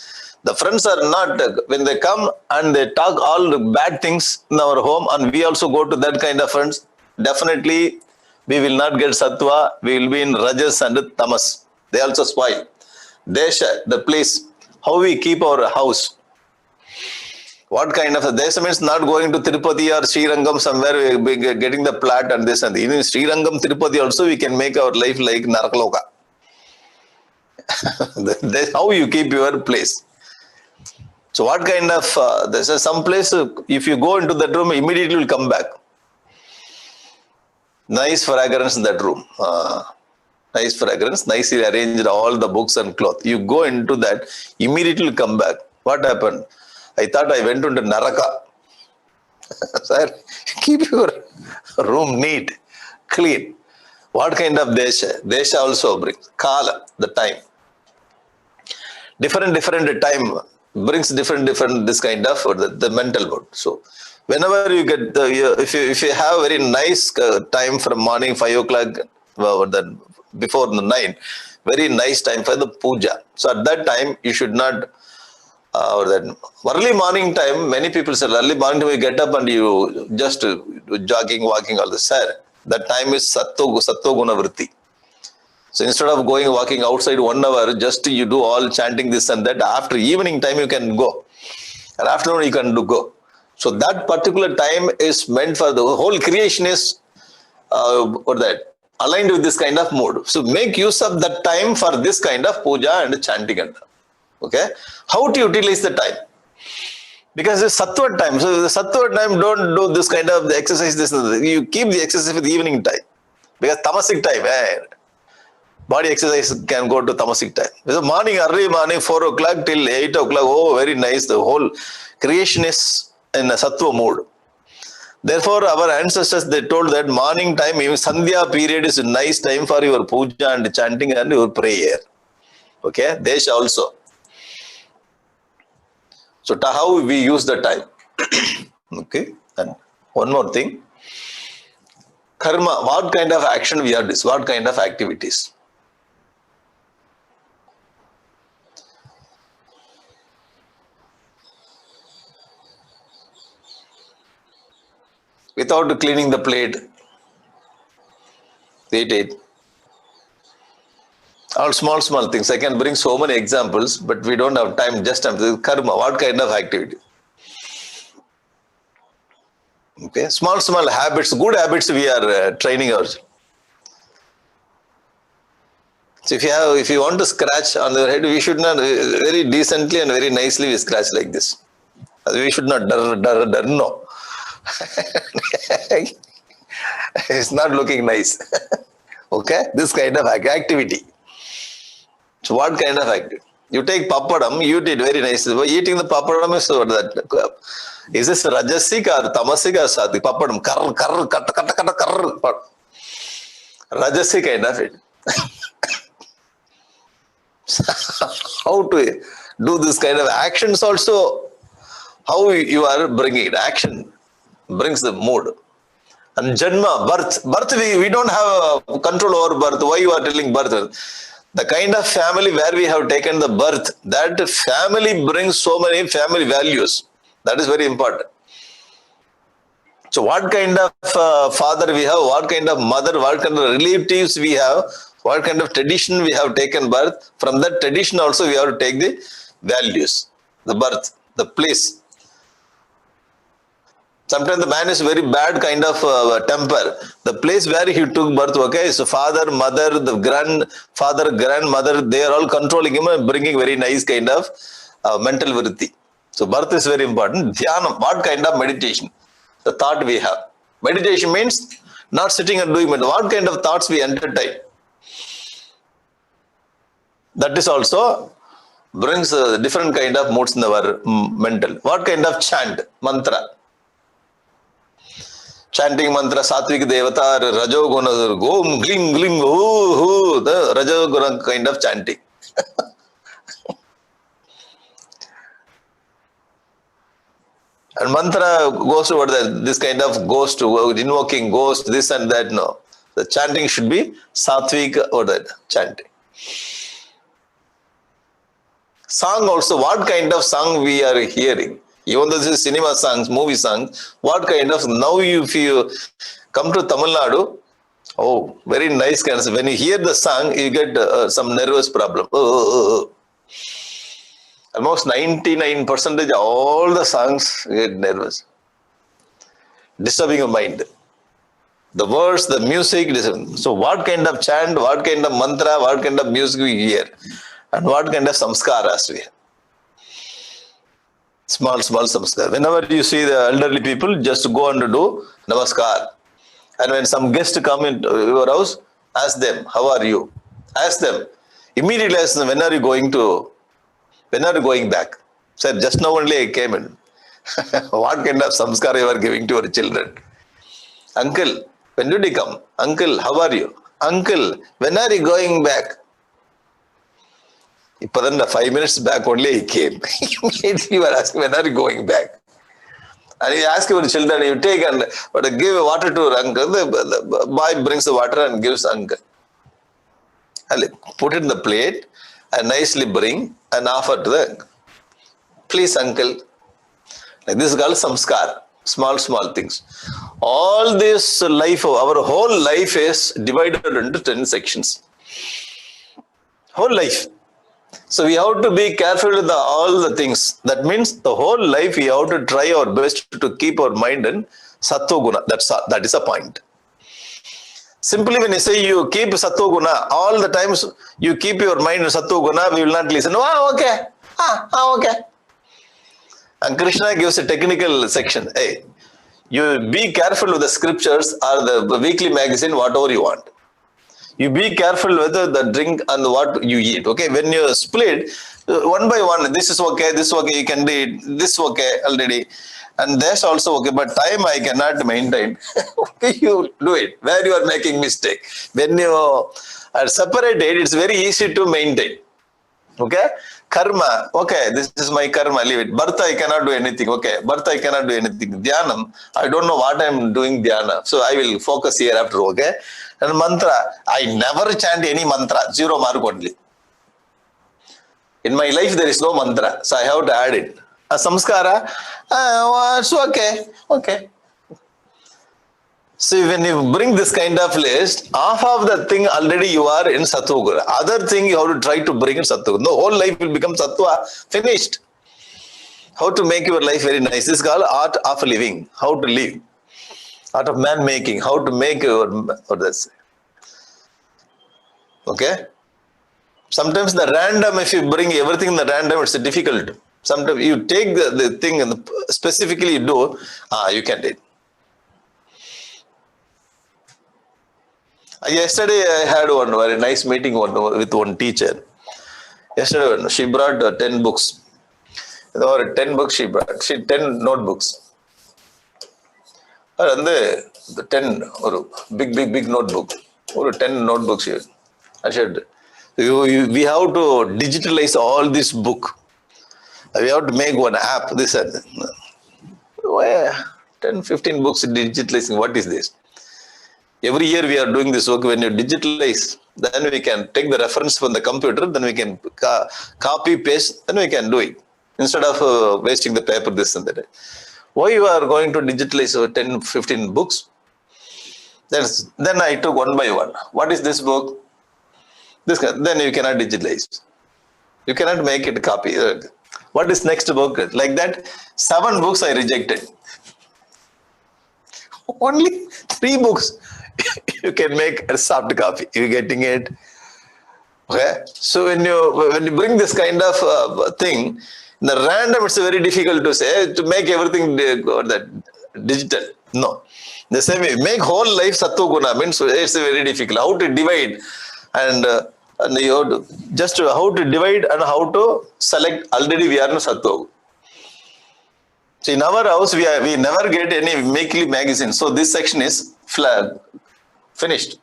The friends are not, when they come and they talk all the bad things in our home and we also go to that kind of friends, definitely we will not get sattva, we will be in rajas and tamas. They also spoil. Desha, the place, how we keep our house. What kind of a desha means not going to Tirupati or Srirangam somewhere, getting the plot and this and that. Even in Srirangam, Tirupati also we can make our life like Narakaloka. That's how you keep your place. So what kind of, there's some place, if you go into that room, immediately will come back. Nice fragrance in that room. Nice fragrance, nicely arranged all the books and cloth. You go into that, immediately come back. What happened? I thought I went into Naraka. Sir, keep your room neat, clean. What kind of desha? Desha also brings kala, the time. Different time brings different this kind of the mental mood. So whenever you get if you have very nice time from morning 5 o'clock before the 9, very nice time for the puja. So at that time you should not. That early morning time, many people say early morning time you get up and you just jogging, walking, all this. Sir, that time is Sattva Guna Vritti. So instead of going walking outside 1 hour, just you do all chanting this and that. After evening time you can go. And afternoon you can go. So that particular time is meant for the whole creation is aligned with this kind of mood. So make use of that time for this kind of puja and chanting and okay, how to utilize the time? Because it's sattva time. So the sattva time, don't do this kind of exercise. You keep the exercise with the evening time. Because tamasic time, body exercise can go to tamasic time. So morning, early morning, 4 o'clock till 8 o'clock. Oh, very nice. The whole creation is in a sattva mood. Therefore, our ancestors, they told that morning time, even Sandhya period is a nice time for your puja and chanting and your prayer. Okay, Desha also. So how we use the time. Okay, and one more thing. Karma, what kind of action we are doing, what kind of activities. Without cleaning the plate, eat it. All small things. I can bring so many examples, but we don't have time. Just karma. What kind of activity? Okay, small habits, good habits. We are training ourselves. So if you want to scratch on your head, we should not very decently and very nicely we scratch like this. We should not no. It's not looking nice. Okay, this kind of activity. So what kind of activity? You take papadam, you eat it very nicely. Eating the papadam is what that. Is this rajasic or tamasic or sattvic? Papadam, karr. Rajasic kind of it. How to do this kind of actions also? How you are bringing it? Action brings the mood. And Janma, birth we don't have control over birth. Why you are telling birth? The kind of family where we have taken the birth, that family brings so many family values. That is very important. So what kind of father we have, what kind of mother, what kind of relatives we have, what kind of tradition we have taken birth, from that tradition also we have to take the values, the birth, the place. Sometimes the man is very bad kind of temper. The place where he took birth, okay, so father, mother, the grandfather, grandmother, they are all controlling him and bringing very nice kind of mental vritti. So birth is very important. Dhyanam, what kind of meditation? The thought we have. Meditation means not sitting and doing it. What kind of thoughts we entertain? That is also brings different kind of moods in our mental. What kind of chant? Mantra. Chanting mantra, Satvik Devata, Rajoguna, Gom, Glim, Glim, Hoo, the Rajoguna kind of chanting. And mantra goes to what this kind of ghost, invoking ghost, this and that. No. The chanting should be Satvik or that chanting. Song also, what kind of song we are hearing? Even though this is cinema songs, movie songs, what kind of, now if you come to Tamil Nadu, oh, very nice kind of, when you hear the song, you get some nervous problem. Almost 99% all the songs get nervous. Disturbing your mind. The words, the music. So what kind of chant, what kind of mantra, what kind of music we hear? And what kind of samskaras we have? Small samskar. Whenever you see the elderly people, just go and do namaskar. And when some guests come into your house, ask them, how are you? Ask them. Immediately ask them, when are you going back? Sir, just now only I came in. What kind of samskar you are giving to your children? Uncle, when did you come? Uncle, how are you? Uncle, when are you going back? Then 5 minutes back only he came. You were asking, when are you going back? And you ask your children, you take and give water to uncle. The boy brings the water and gives uncle. And put it in the plate and nicely bring and offer to the uncle. Please, uncle. Like this is called samskar. Small things. All this life, our whole life is divided into 10 sections. Whole life. So we have to be careful with all the things. That means the whole life we have to try our best to keep our mind in Sattva Guna. That is a point. Simply when you say you keep Sattva Guna, all the times you keep your mind in Sattva Guna, we will not listen. Oh, okay. Okay. And Krishna gives a technical section. Hey, you be careful with the scriptures or the weekly magazine, whatever you want. You be careful whether the drink and what you eat. Okay, when you split one by one, this is okay, you can do it, this okay already, and that's also okay, but time I cannot maintain. Okay, you do it where you are making mistake. When you are separated, it's very easy to maintain. Okay, karma, okay, this is my karma, leave it. Birth I cannot do anything. Okay, birth I cannot do anything. Dhyanam, I don't know what I'm doing dhyana, so I will focus here after. Okay. And mantra, I never chant any mantra, 0 mark only. In my life, there is no mantra, so I have to add it. Samskara, it's okay. So when you bring this kind of list, half of the thing already you are in Sattva Guna. Other thing you have to try to bring in Sattva Guna. The whole life will become Sattva, finished. How to make your life very nice. This is called art of living. How to live. Art of man making, how to make your, what that's. Okay? Sometimes the random, if you bring everything in the random, it's difficult. Sometimes you take the thing and specifically you do, you can do it. Yesterday I had one very nice meeting with one teacher. Yesterday she brought 10 books. There were 10 books she brought. 10 notebooks. And the 10 or big notebook. Or 10 notebooks here. I said, we have to digitalize all this book. We have to make one app. This and that. Why 10, 15 books digitalizing? What is this? Every year we are doing this work. When you digitalize, then we can take the reference from the computer, then we can copy, paste, then we can do it. Instead of wasting the paper, this and that. Why you are going to digitalize 10, 15 books? Then I took one by one. What is this book? This, then you cannot digitalize. You cannot make it a copy. What is next book? Like that, 7 books I rejected. Only 3 books you can make a soft copy. You getting it? Okay. So when you bring this kind of thing, the random, it's very difficult to say to make everything that digital. No. The same way, make whole life Sattva Guna means it's very difficult. How to divide and you have to, just how to divide and how to select. Already we are in Sattva. So in our house, we never get any weekly magazine. So this section is finished.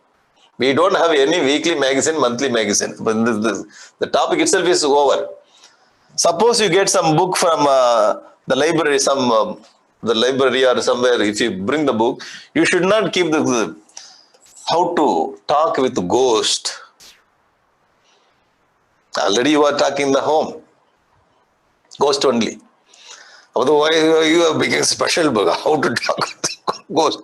We don't have any weekly magazine, monthly magazine. But the topic itself is over. Suppose you get some book from the library, the library or somewhere. If you bring the book, you should not keep the how to talk with ghost. Already you are talking in the home. Ghost only. Otherwise, you have become a special book. How to talk with ghost.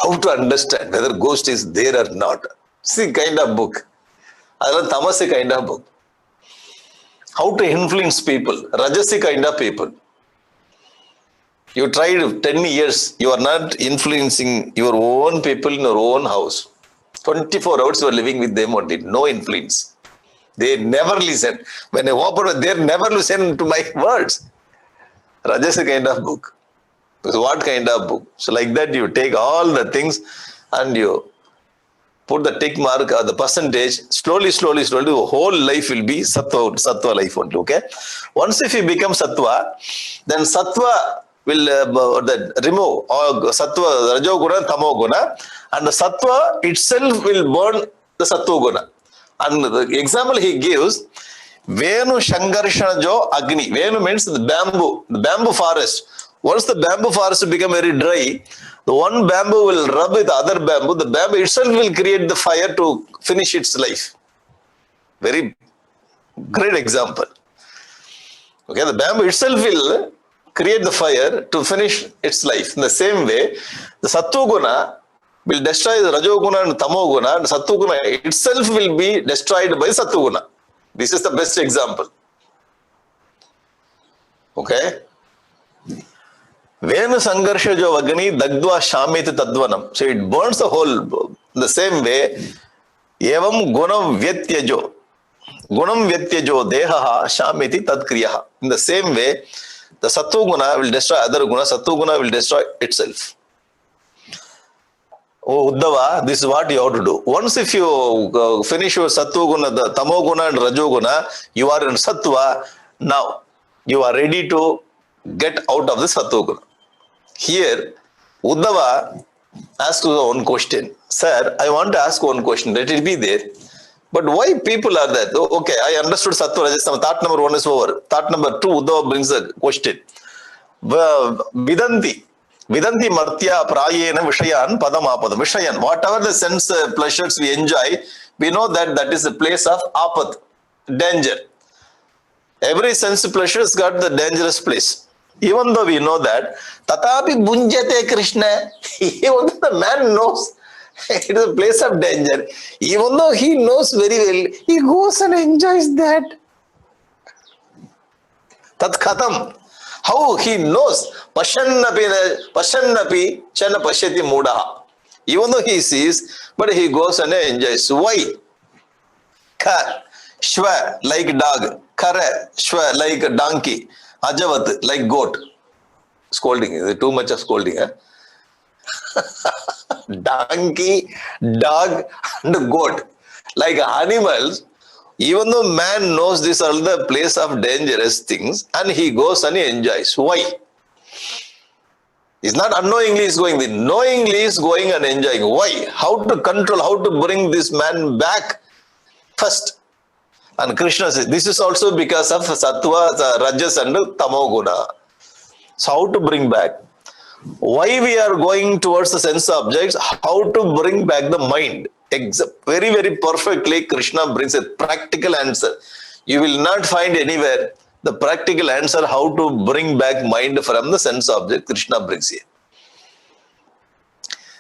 How to understand whether ghost is there or not. See, kind of book. Other tamasi kind of book. How to influence people. Rajasi kind of people. You tried 10 years. You are not influencing your own people in your own house. 24 hours you are living with them only. No influence. They never listen. When I open, they never listen to my words. Rajasi kind of book. So what kind of book? So like that you take all the things and you put the tick mark or the percentage. Slowly, the whole life will be sattva life only. Okay. Once if you become sattva, then sattva will remove all sattva, rajoguna, tamoguna, and the sattva itself will burn the sattva guna. And the example he gives, Venu Shangarshana Jo Agni. Venu means the bamboo forest. Once the bamboo forest become very dry, the one bamboo will rub with other bamboo. The bamboo itself will create the fire to finish its life. Very great example. Okay, the bamboo itself will create the fire to finish its life. In the same way, the Sattva Guna will destroy the Rajoguna and Tamoguna, and Sattva Guna itself will be destroyed by Sattva Guna. This is the best example. Okay. Venu Sangarsha Jo Agni Dagdva Shamiti Tadvanam. So it burns the whole. The same way, Evam Gunam Vyatyajo. Gunam Vyatyajo Dehaha Shamiti Tadkriyaha. In the same way, the Sattva Guna will destroy other Guna, Sattva Guna will destroy itself. Oh, Uddhava, this is what you have to do. Once if you finish your Sattva Guna, the Tamo Guna and Rajo Guna, you are in Sattva. Now, you are ready to get out of the Sattva Guna. Here, Uddhava asks one question. Sir, I want to ask one question. Let it be there. But why people are there? Okay, I understood Sattva Rajasthan. Thought number 1 is over. Thought number 2, Uddhava brings a question. Vidanti Martya Prayena Vishayan Padamapada. Vishayan. Whatever the sense pleasures we enjoy, we know that that is a place of apat, danger. Every sense pleasure has got the dangerous place. Even though we know that, Tatapi Bunjate Krishna, even though the man knows it is a place of danger, even though he knows very well, he goes and enjoys that. Tat Khatam. How he knows, Pashannapi Chana Pashyati Mudaha. Even though he sees, but he goes and enjoys. Why? Kar, Shva, like dog. Kara, Shva, like donkey. Ajavat, like goat. Scolding. Is it too much of scolding? donkey, dog, and goat. Like animals, even though man knows these are the place of dangerous things, and he goes and he enjoys. Why? It's not unknowingly is going, the knowingly is going and enjoying. Why? How to control, how to bring this man back first. And Krishna says, this is also because of Sattva, Rajas and Tamoguna. So how to bring back? Why we are going towards the sense objects? How to bring back the mind? Very, very perfectly, Krishna brings a practical answer. You will not find anywhere the practical answer how to bring back mind from the sense object. Krishna brings here.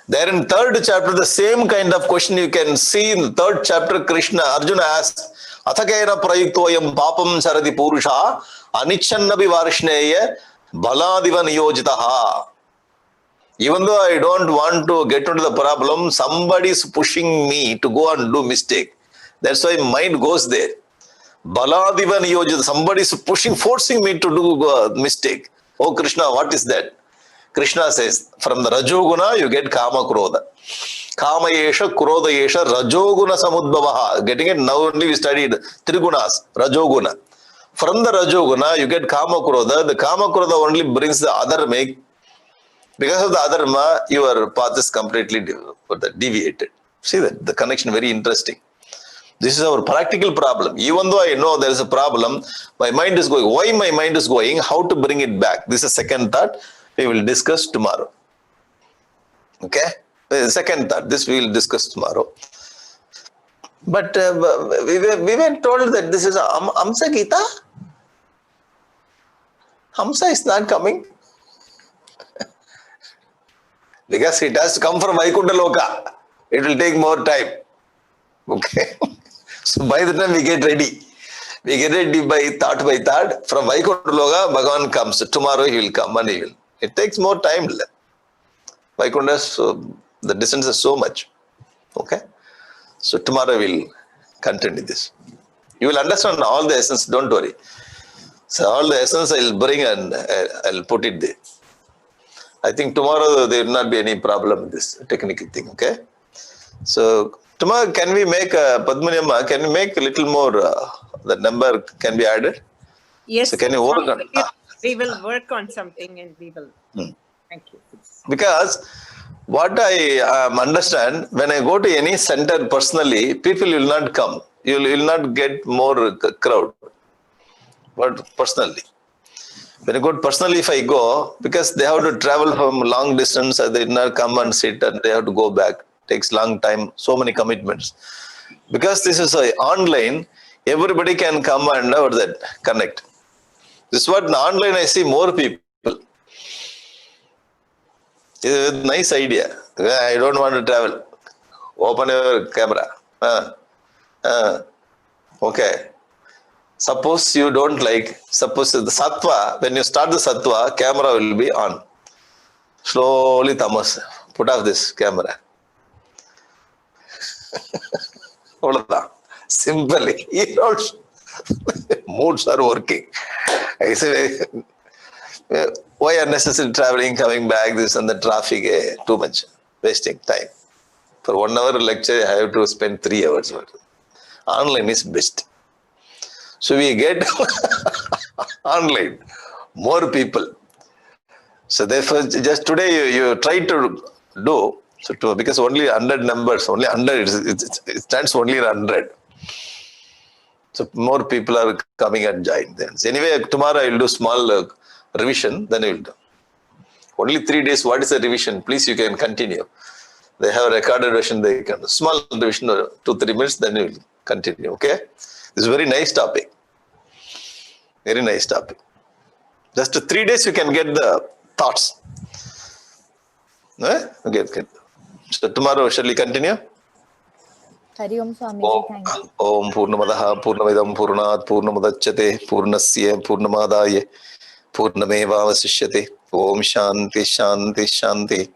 There in third chapter, the same kind of question you can see in the third chapter. Krishna, Arjuna asks, Athakena prayuktoyam papam sarati purusha anichannabi varshneya baladiva niyojitaha. Even though I don't want to get into the problem, somebody is pushing me to go and do mistake. That's why mind goes there. Baladiva niyojitaha. Somebody is pushing, forcing me to do mistake. Oh Krishna, what is that? Krishna says, from the Rajoguna, you get Kama Krodha. Kama Yesha, Krodha Yesha, Rajoguna Samudbhavaha. Getting it? Now only we studied Trigunas, Rajoguna. From the Rajoguna, you get Kama Krodha. The Kama Krodha only brings the adharma. Because of the adharma, your path is completely deviated. See that? The connection very interesting. This is our practical problem. Even though I know there is a problem, my mind is going. Why my mind is going? How to bring it back? This is second thought. We will discuss tomorrow. Okay? The second thought. This we will discuss tomorrow. But we were told that this is Amsa Gita. Hamsa is not coming. Because it has to come from Vaikuntha Loka. It will take more time. Okay? So by the time we get ready by thought. From Vaikuntha Loka, Bhagavan comes. Tomorrow he will come and he will. It takes more time. Vaikuntha, so the distance is so much. Okay? So tomorrow we will continue this. You will understand all the essence, don't worry. So all the essence I will bring and I will put it there. I think tomorrow there will not be any problem with this technical thing. Okay? So tomorrow can we make, Padmaniyamma, can we make a little more, the number can be added? Yes. So can you work on we will work on something and we will. Thank you. Because what I understand, when I go to any center personally, people will not come. You will not get more crowd. But personally. When I go personally, if I go, because they have to travel from long distance, they will not come and sit and they have to go back. Takes long time, so many commitments. Because this is online, everybody can come and connect. This is what in online I see more people. It's a nice idea. I don't want to travel. Open your camera. Okay. Suppose you don't like, suppose the sattva, when you start the sattva, camera will be on. Slowly tamas. Put off this camera. Simply. Moods are working. I say, why unnecessary traveling, coming back, this and the traffic, too much, wasting time. For 1 hour lecture, I have to spend 3 hours. Online is best. So we get online, more people. So therefore, just today you try to do, so because only 100 numbers, only 100, it stands only 100. So more people are coming and join them. So anyway, tomorrow I will do small revision, then I will do. Only 3 days, what is the revision? Please, you can continue. They have a recorded version, they can. Small revision, 2-3 minutes, then you will continue, okay? This is a very nice topic. Very nice topic. Just 3 days, you can get the thoughts. Okay. So tomorrow, shall we continue? Hari Om Swamiji, thank you. Om Purnamadaha Purnamidam Purnat Purnamudachyate Purnasya Purnamadaya Purnameva Vasishyate Om Shanti Shanti Shanti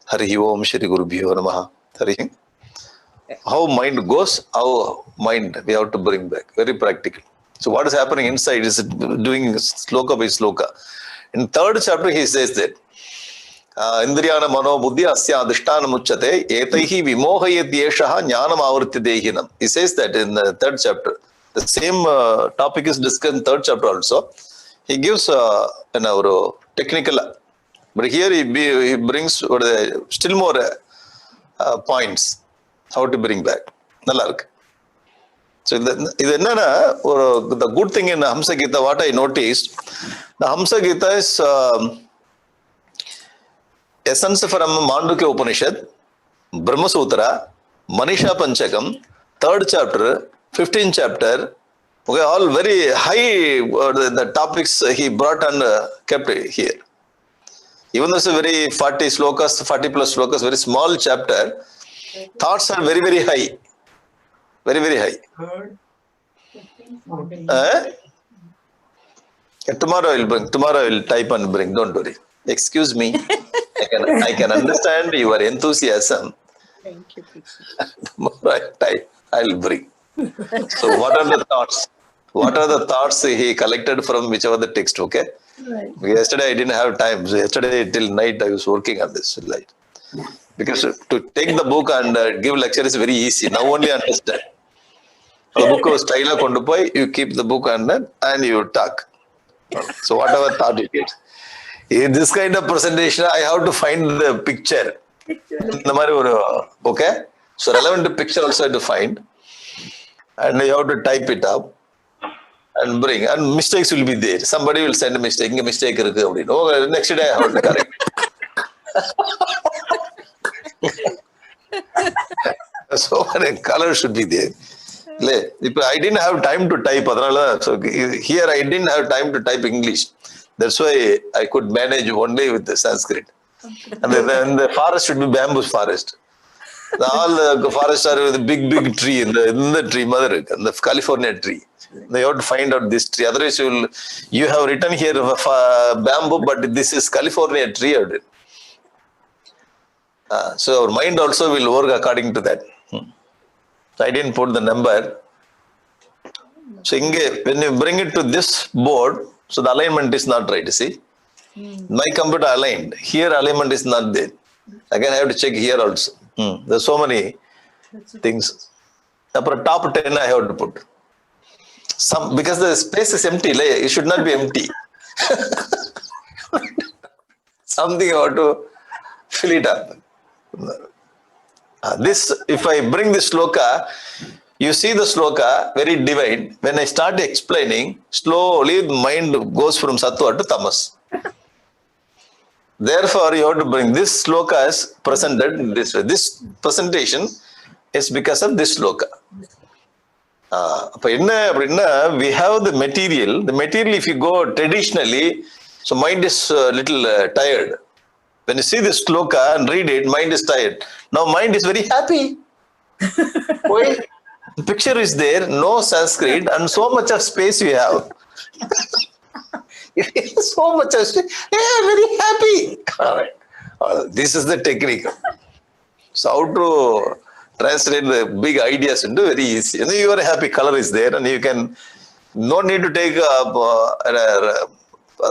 Hari Om Shri Gurubhyo Namaha. Hari. How mind goes, how mind we have to bring back. Very practical. So what is happening inside is doing sloka by sloka. In third chapter he says that Indriyana mano buddhi asya adhishtana muchyate etaihi vimohayetyeshah jnanam avarti dehinam. He says that in the third chapter. The same topic is discussed in third chapter also. He gives technical, but here he brings still more points how to bring back. நல்லா இருக்கு. So இது என்னன்னா the good thing in Hamsa Gita, what I noticed, the Hamsa Gita is essence from Mandukya Upanishad, Brahma Sutra, Manisha Panchakam, third chapter, 15th chapter. Okay, all very high the topics he brought and kept here. Even though it's a very 40 slokas, 40 plus slokas, very small chapter, thoughts are very, very high. Very, very high. Tomorrow I will type and bring, don't worry. Excuse me. I can understand your enthusiasm. Thank you, Krishna. Tomorrow I will bring. So what are the thoughts? What are the thoughts he collected from whichever the text, okay? Right. Yesterday I didn't have time. So yesterday till night I was working on this. Like, because to take the book and give lecture is very easy. Now only understand. The book was style kondu poi, you keep the book and you talk. So whatever thought you get. In this kind of presentation, I have to find the picture. Okay? So relevant picture also I have to find. And you have to type it up and bring. And mistakes will be there. Somebody will send a mistake. Mistake next day I have to correct. So many colors should be there. I didn't have time to type. So here I didn't have time to type English. That's why I could manage only with the Sanskrit. And then the forest should be bamboo forest. All the forests are with a big tree in the tree, mother, and the California tree. You have to find out this tree. Otherwise, you have written here bamboo, but this is California tree. So our mind also will work according to that. So I didn't put the number. So when you bring it to this board, so the alignment is not right, see? My computer aligned. Here alignment is not there. Again, I have to check here also. There's so many things. Upper top 10 I have to put. Because the space is empty, it should not be empty. Something I have to fill it up. This, if I bring this sloka, you see the sloka, very divine. When I start explaining, slowly the mind goes from sattva to tamas. Therefore, you have to bring this sloka is presented in this way. This presentation is because of this sloka. We have the material. The material, if you go traditionally, so mind is a little tired. When you see this sloka and read it, mind is tired. Now mind is very happy. Why? The picture is there, no Sanskrit, and so much of space we have. So much of space. Yeah, very happy. All right. This is the technique. So how to translate the big ideas into very easy. And you are happy, color is there, and you can, no need to take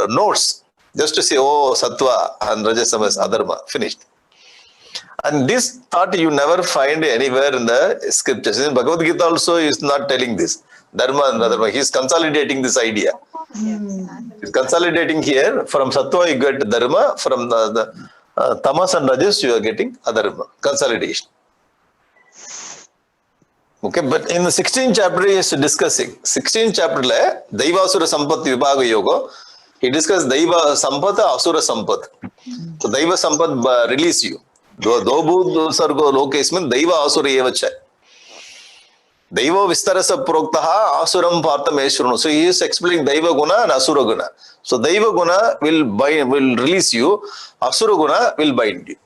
notes. Just to say, oh, sattva and rajasamas, adharma, finished. And this thought you never find anywhere in the scriptures. In Bhagavad Gita also is not telling this. Dharma and adharma. He is consolidating this idea. He is consolidating here. From sattva you get dharma. From the tamas and rajas you are getting adharma. Consolidation. Okay, but in the 16th chapter he is discussing. 16th chapter le Daivasura Sampat Vibhaga Yoga. He discussed Daiva Sampata, Asura Sampat. So Daiva Sampat release you. Dobhu sargo lokesmin Daiva Asura Evacha. Daiva Vistarasa Proktaha Asuram Parthameshwarano. So he is explaining Daiva Guna and Asura Guna. So Daiva Guna will release you, Asura Guna will bind you.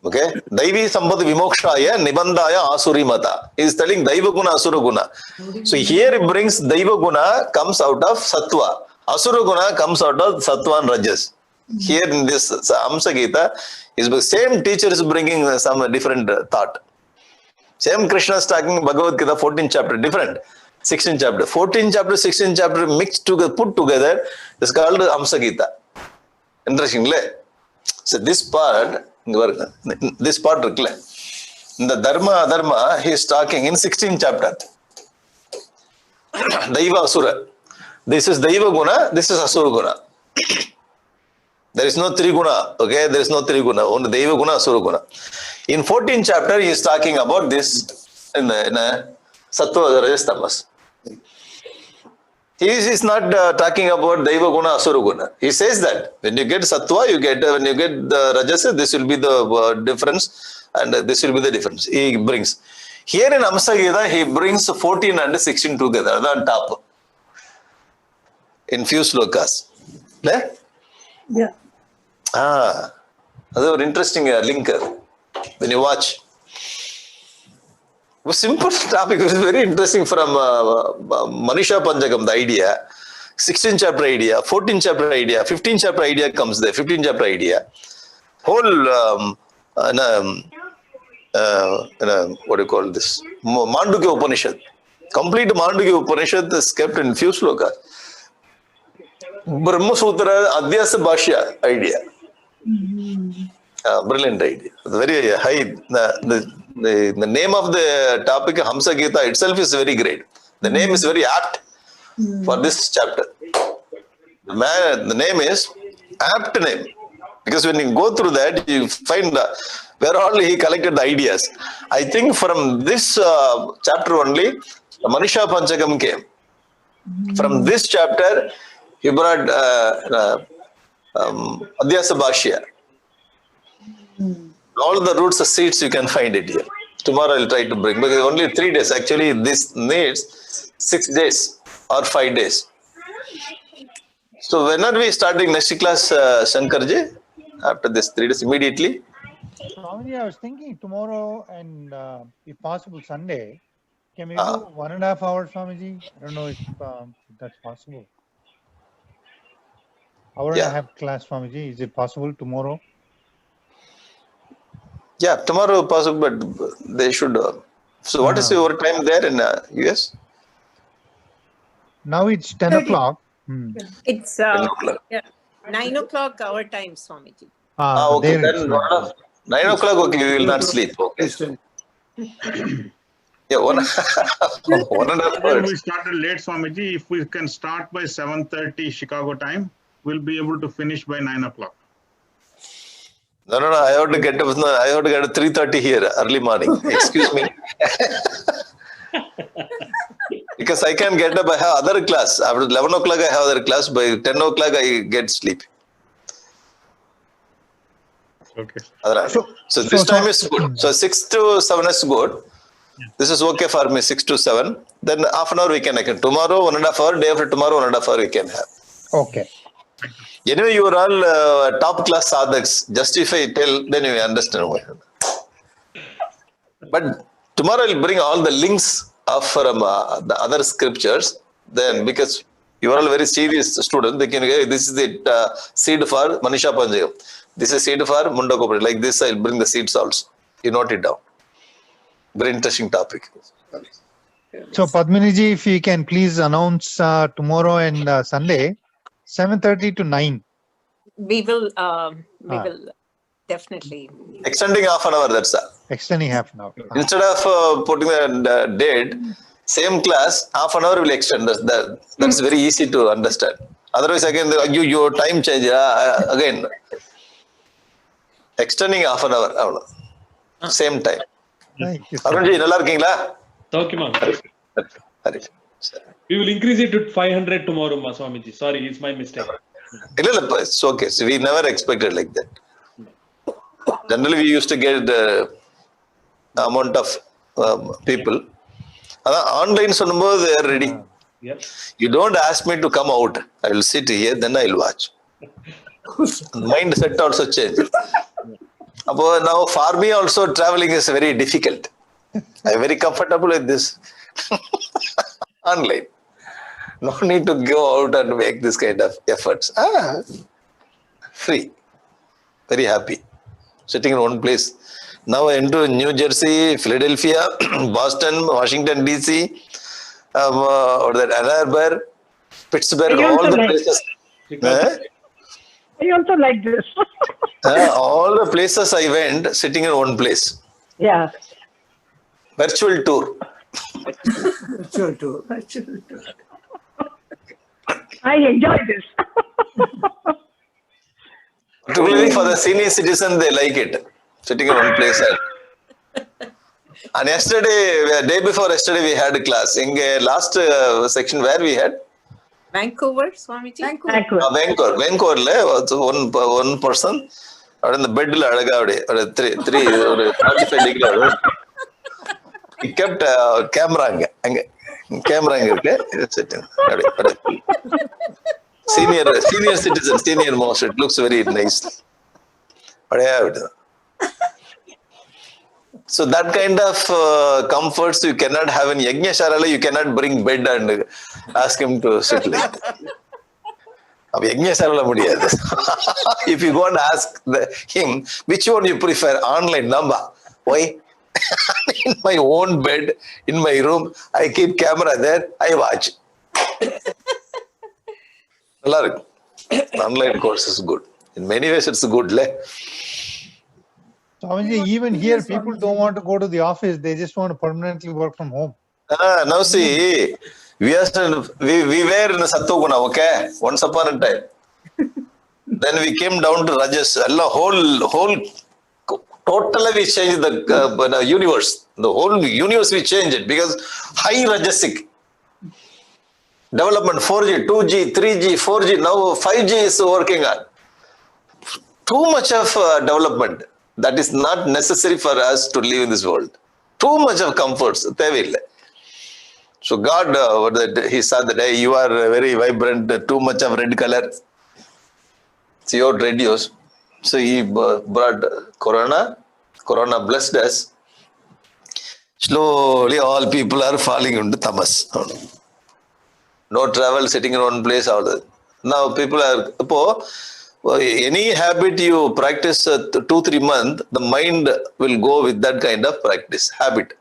Okay, Daivi Sampad Vimokshaya Nibandaya Asuri Mata. He is telling Daiva Guna, Asura Guna. So here he brings Daiva Guna comes out of Sattva. Asura Guna comes out of Sattva and Rajas. Here in this Hamsa Gita, same teacher is bringing some different thought. Same Krishna is talking Bhagavad Gita 14th chapter, different. 16th chapter. 14th chapter, 16th chapter mixed together, put together is called Hamsa Gita. Interesting, le? So this part, this part இருக்குல்ல, இந்த தர்ம adharma he is talking in 16th chapter. Daiva Asura. This is Daiva Guna, this is Asura Guna. There is no Triguna, okay? There is no Triguna, only Daiva Guna, Asura Guna. In 14th chapter, he is talking about this in a Sattva, Rajas, Tamas. He is not talking about Daiva Guna, Asura Guna. He says that when you get Sattva, you get, when you get the Rajas, this will be the difference, and this will be the difference. He brings. Here in Amsagita, he brings 14 and 16 together, on top. In few slokas. Yeah. That's an interesting link when you watch. A simple topic is very interesting from Manisha Panchakam, the idea. 16th chapter idea, 14th chapter idea, 15th chapter idea comes there, 15th chapter idea. Whole, what do you call this? Mandukya Upanishad. Complete Mandukya Upanishad is kept in few slokas. Brahma Sutra, Adhyasa Bhashya idea. Brilliant idea. Very high. The name of the topic, Hamsa Gita itself is very great. The name is very apt for this chapter. The name is apt name. Because when you go through that, you find where all he collected the ideas. I think from this chapter only, Manisha Panchakam came. From this chapter, he brought Adhyasa Bhashya. All the roots of seeds you can find it here. Tomorrow I'll try to bring, because only 3 days. Actually, this needs 6 days or 5 days. So when are we starting next class, Shankarji? After this 3 days, immediately? Swamiji, I was thinking tomorrow and if possible Sunday, can we do 1.5 hours, Swamiji? I don't know if that's possible. Hour and a half class, Swamiji. Is it possible tomorrow? Yeah, tomorrow possible, but they should. So what is your time there in US? Now it's 10 o'clock. It's 10 o'clock. 9 o'clock our time, Swamiji. Okay, then 9 o'clock, okay, you will not sleep. Okay. Yeah, 1.5 hours. We started late, Swamiji. If we can start by 7:30 Chicago time, we'll be able to finish by 9 o'clock. No, I have to get up. No, I have to get at 3:30 here, early morning. Excuse me. Because I can get up, I have other class. After 11 o'clock, I have other class. By 10 o'clock, I get sleep. Okay. So this time is good. So 6 to 7 is good. This is okay for me, 6 to 7. Then half an hour we can. Tomorrow, 1.5 hour. Day after tomorrow, 1.5 hour we can have. Okay. Anyway, you are all top class sadhaks. Just if I tell, then you understand why. But tomorrow I'll bring all the links of from the other scriptures. Then, because you are all very serious students, they can. This is the seed for Manisha Panchakam. This is seed for Mundakopati. Like this, I'll bring the seeds also. You note it down. Very interesting topic. So Padminiji, if you can please announce tomorrow and Sunday, 7:30 to 9. We will definitely. Extending half an hour, that's all. Extending half an hour. Instead of putting the date, same class, half an hour will extend. That's very easy to understand. Otherwise, again, your time change. Again, extending half an hour. Same time. Thank you. Arunji, nalla irkingla? Okay, ma'am. Hari. We will increase it to 500 tomorrow, Swamiji. Sorry, it's my mistake. It's okay. So we never expected like that. Generally, we used to get the amount of people. Online, they are ready. Yes. You don't ask me to come out. I will sit here, then I will watch. Mindset also change. Now, for me also, traveling is very difficult. I am very comfortable with this. Online. No need to go out and make this kind of efforts. Free. Very happy. Sitting in one place. Now I enter New Jersey, Philadelphia, Boston, Washington DC, or that Ann Arbor, Pittsburgh, all the places. I also like this. All the places I went, sitting in one place. Yeah. Virtual tour. I enjoy this. Particularly for the senior citizen, they like it. Sitting in one place. And yesterday, day before yesterday, we had a class. In last section where we had? Vancouver, Swamiji? Vancouver. Vancouver. One person. Out in the bed, three 45 degrees. He kept camera. Senior citizen, senior most. It looks very nice. So that kind of comforts you cannot have in Yajna Sharala. You cannot bring bed and ask him to sit like. If you go and ask him, which one you prefer, online number? Why? In my own bed, in my room, I keep camera there, I watch. Online course is good. In many ways, it's good. Swamiji, even here, people don't want to go to the office. They just want to permanently work from home. Now see, we were in Sattoguna, okay? Once upon a time. Then we came down to Rajas. Whole totally we changed the universe. The whole universe we changed it because high Rajasic. Development 4G, 2G, 3G, 4G, now 5G is working on. Too much of development that is not necessary for us to live in this world. Too much of comforts. So God, He saw that hey, you are very vibrant, too much of red color. It's your radios. So He brought Corona. Corona blessed us. Slowly all people are falling into tamas. No travel, sitting in one place. Now people are, any habit you practice 2-3 months, the mind will go with that kind of practice, habit.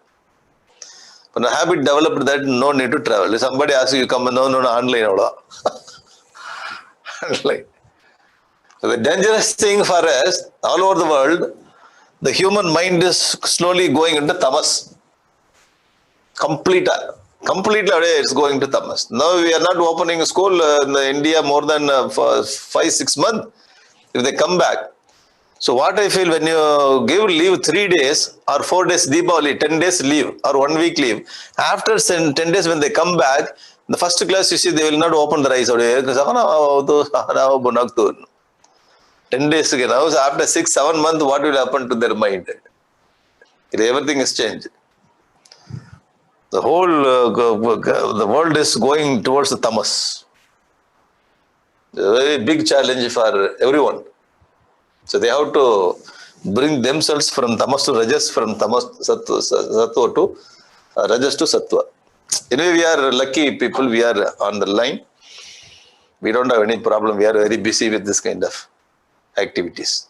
When a habit developed that, no need to travel. If somebody asks you, come, no, online. Online. So the dangerous thing for us, all over the world, the human mind is slowly going into tamas. Completely it's going to tamas. Now we are not opening school in India more than 5-6 months. If they come back. So what I feel, when you give leave 3 days or 4 days Deepavali, 10 days leave or 1 week leave, after 10 days when they come back, the first class you see they will not open their eyes. 10 days ago now, so after 6-7 months, what will happen to their mind? Everything is changed. The whole the world is going towards the tamas. It's a very big challenge for everyone. So they have to bring themselves from tamas to rajas, from tamas sattva to rajas to sattva. Anyway, we are lucky people. We are on the line. We don't have any problem. We are very busy with this kind of activities.